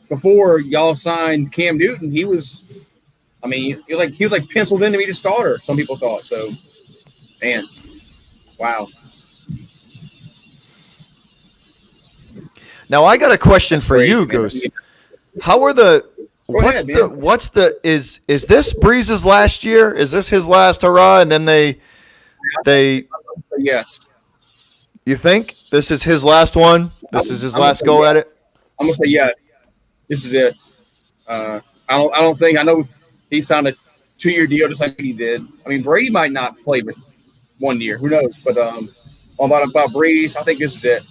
before y'all signed Cam Newton, he was penciled in to be the starter. Some people thought so. Man, wow. Now I got a question for you, Goose. How are is this Breeze's last year? Is this his last hurrah? And then they yes. You think this is his last one? This is his last go at it? I'm gonna say yeah. This is it. I know he signed a 2-year deal just like he did. I mean, Brady might not play but 1 year. Who knows? But about Breeze, I think this is it.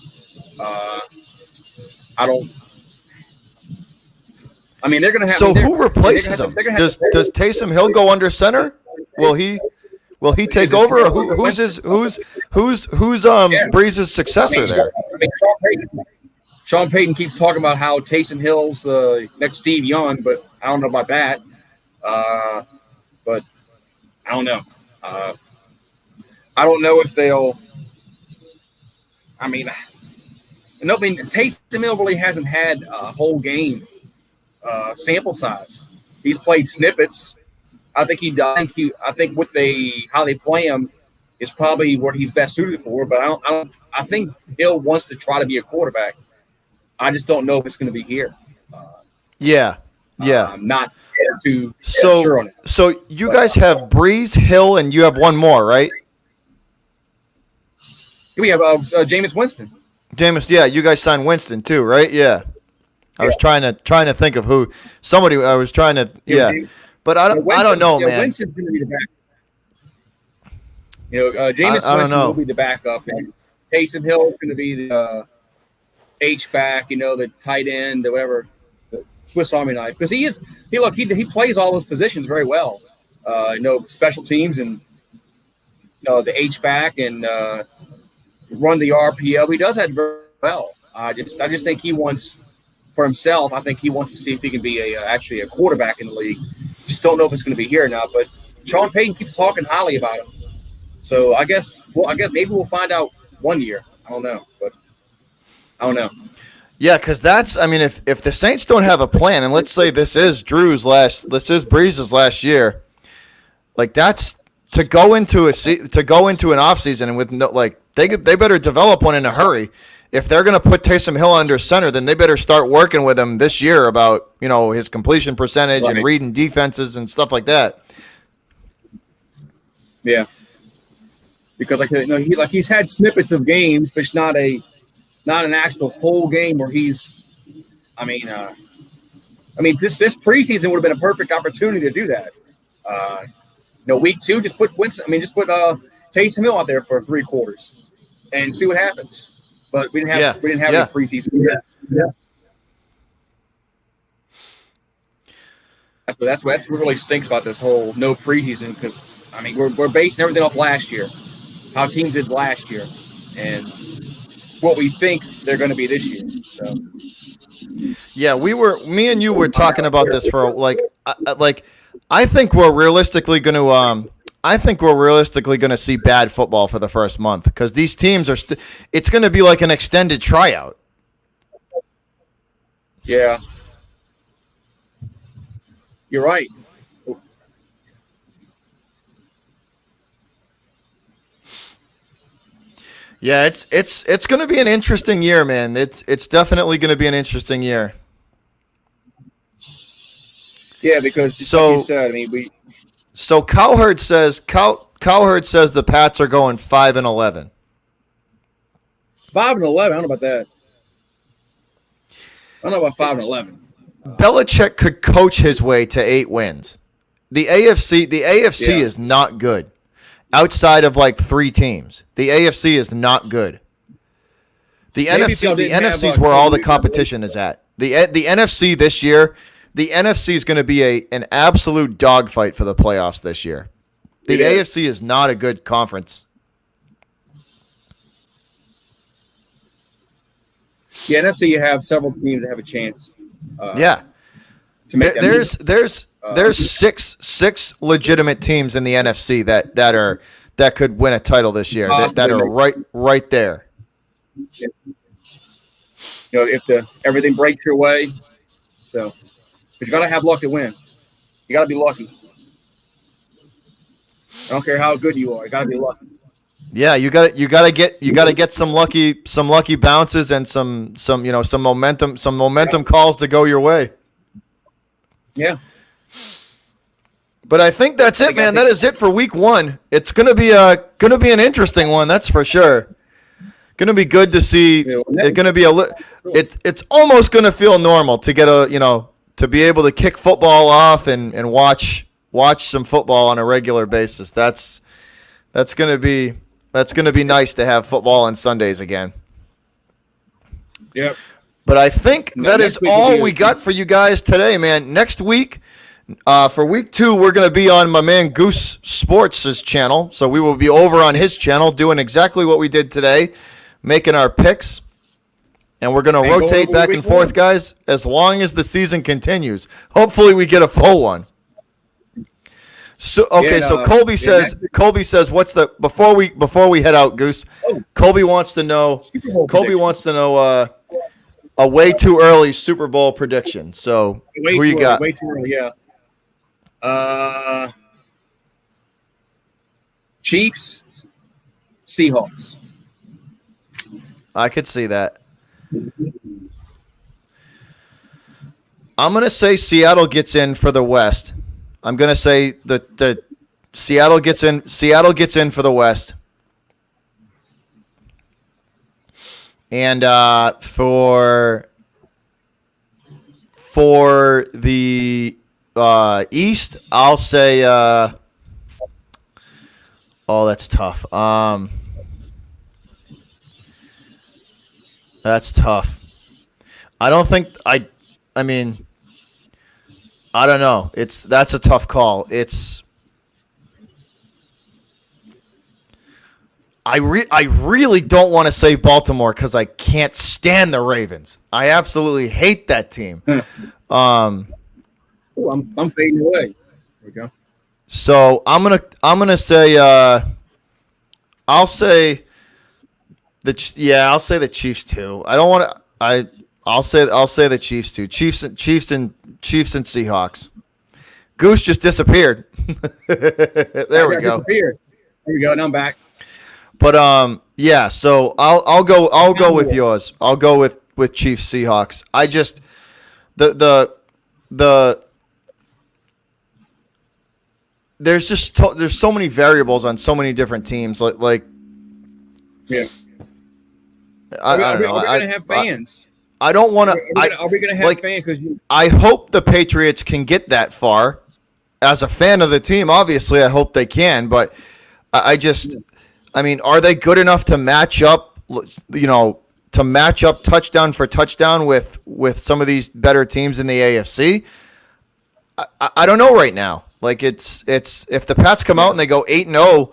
They're going to have. So who replaces him? Does Taysom Hill go under center? Will he take over? Or who's Breeze's successor there? Sean Payton keeps talking about how Taysom Hill's next Steve Young, but I don't know about that. But I don't know. I don't know if they'll. Taysom Hill really hasn't had a whole game sample size. He's played snippets. I think with how they play him is probably what he's best suited for. But I think Hill wants to try to be a quarterback. I just don't know if it's going to be here. Yeah. Not to So sure on it. so you guys have Breeze, Hill, and you have one more, right? We have Jameis Winston. Jameis, yeah, you guys signed Winston too, right? Yeah. I was trying to think of who somebody I was trying to but I don't know, man. Winston's going to be the back. Jameis I don't Winston know. will be the backup, and Taysom Hill is going to be the H back. The tight end, the whatever, the Swiss Army knife, because he plays all those positions very well. Special teams and the H back and run the RPO. He does that very well. I just think he wants. For himself, I think he wants to see if he can be actually a quarterback in the league. Just don't know if it's going to be here or not. But Sean Payton keeps talking highly about him. So I guess maybe we'll find out 1 year. I don't know, but I don't know. Yeah, because if the Saints don't have a plan, and let's say this is Breeze's last year, like that's to go into an offseason and with they better develop one in a hurry. If they're going to put Taysom Hill under center, then they better start working with him this year about his completion percentage and reading defenses and stuff like that. Yeah, because he's had snippets of games, but it's not an actual whole game where he's. This preseason would have been a perfect opportunity to do that. Week 2, just put Winston. Just put Taysom Hill out there for 3 quarters and see what happens. But we didn't have any preseason. Yeah. That's what really stinks about this whole no preseason, because we're basing everything off last year, how teams did last year, and what we think they're going to be this year. So. Yeah, me and you were talking about this for I think we're realistically going to see bad football for the first month because these teams are it's going to be like an extended tryout. Yeah. You're right. Yeah, it's going to be an interesting year, man. It's definitely going to be an interesting year. Yeah, because like you said, So Cowherd says the Pats are going 5-11. 5-11. I don't know about that. I don't know about 5-11. Belichick could coach his way to 8 wins. The AFC is not good. Outside of 3 teams, the AFC is not good. The NFC is where all the competition is at. The NFC this year. The NFC is going to be an absolute dogfight for the playoffs this year. The AFC is not a good conference. The NFC, you have several teams that have a chance. To make there's six legitimate teams in the NFC that could win a title this year. That are right there. If everything breaks your way, so. But you got to have luck to win. You got to be lucky. I don't care how good you are. You got to be lucky. Yeah, you got to get some lucky bounces and some momentum calls to go your way. Yeah. But I think that's it, man. That is it for week 1. It's gonna be an interesting one, that's for sure. Gonna be good to see. It's gonna be it's almost gonna feel normal to get to be able to kick football off and watch some football on a regular basis. That's gonna be nice to have football on Sundays again. Yep. But I think that is all we got for you guys today, man. Next week, for week 2, we're going to be on my man Goose Sports' channel. So we will be over on his channel doing exactly what we did today, making our picks. And we're going to rotate back and forth, guys, as long as the season continues. Hopefully we get a full one. So so Colby says what's the before we head out, Goose? Colby wants to know a way too early Super Bowl prediction. So who you got? Way too early, yeah. Chiefs, Seahawks. I could see that. I'm gonna say Seattle gets in for the West. I'm gonna say the Seattle gets in. Seattle gets in for the West. And for the East, I'll say. Oh, that's tough. That's tough. I don't think I mean, I don't know. That's a tough call. I really don't want to say Baltimore because I can't stand the Ravens. I absolutely hate that team. Ooh, I'm fading away. There we go. So I'm gonna say I'll say I'll say the Chiefs too. I don't want to. I'll say the Chiefs too. Chiefs and Seahawks. Goose just disappeared. There we go. Disappeared. There we go. Now I'm back. But yeah. So I'll go with yours. I'll go with Chiefs Seahawks. I just the there's just there's so many variables on so many different teams. Like yeah. I don't know. Are we going to have fans? I don't want to. Are we going to have fans? Because I hope the Patriots can get that far. As a fan of the team, obviously, I hope they can. But I mean, are they good enough to match up? You know, to match up touchdown for touchdown with some of these better teams in the AFC? I don't know right now. Like it's if the Pats come out and they go 8-0,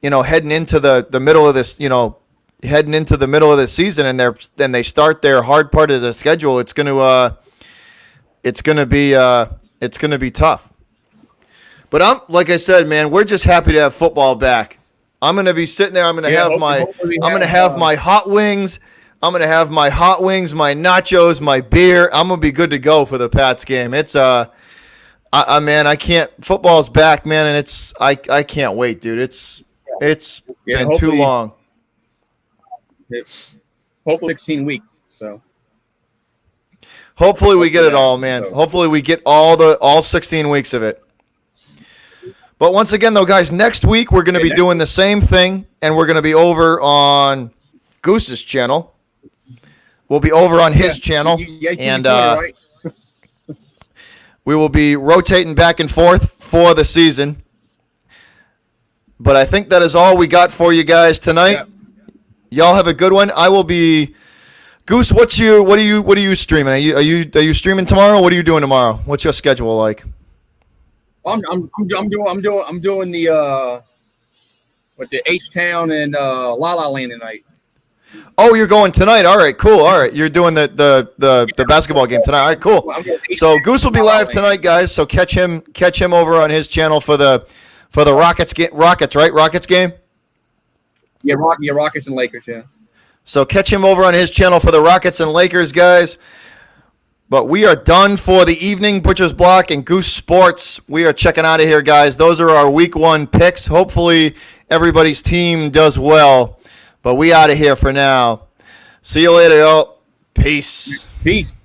you know, heading into the middle of this, you know. Heading into the middle of the season, and they start their hard part of the schedule. It's gonna be tough. But like I said, man, we're just happy to have football back. I'm gonna be sitting there. I'm gonna have my hot wings. I'm gonna have my hot wings, my nachos, my beer. I'm gonna be good to go for the Pats game. It's man, I can't. Football's back, man, and I can't wait, dude. It's been too long. Hopefully 16 weeks. So hopefully we get it all, man. Hopefully we get all 16 weeks of it. But once again, though, guys, next week we're going to be doing the same thing, and we're going to be over on Goose's channel. We'll be over on his channel, and we will be rotating back and forth for the season. But I think that is all we got for you guys tonight. Yeah. Y'all have a good one. I will be Goose. What are you streaming? Are you streaming tomorrow? What are you doing tomorrow? What's your schedule like? I'm doing the H-Town and La La Land tonight. Oh, you're going tonight. All right, cool. All right, you're doing the basketball game tonight. All right, cool. So Goose will be live tonight, guys. So catch him over on his channel for the Rockets game. Rockets, right? Rockets game. Yeah, Rockets and Lakers, yeah. So catch him over on his channel for the Rockets and Lakers, guys. But we are done for the evening. Butcher's Block and Goose Sports. We are checking out of here, guys. Those are our Week 1 picks. Hopefully everybody's team does well. But we out of here for now. See you later, y'all. Peace. Peace.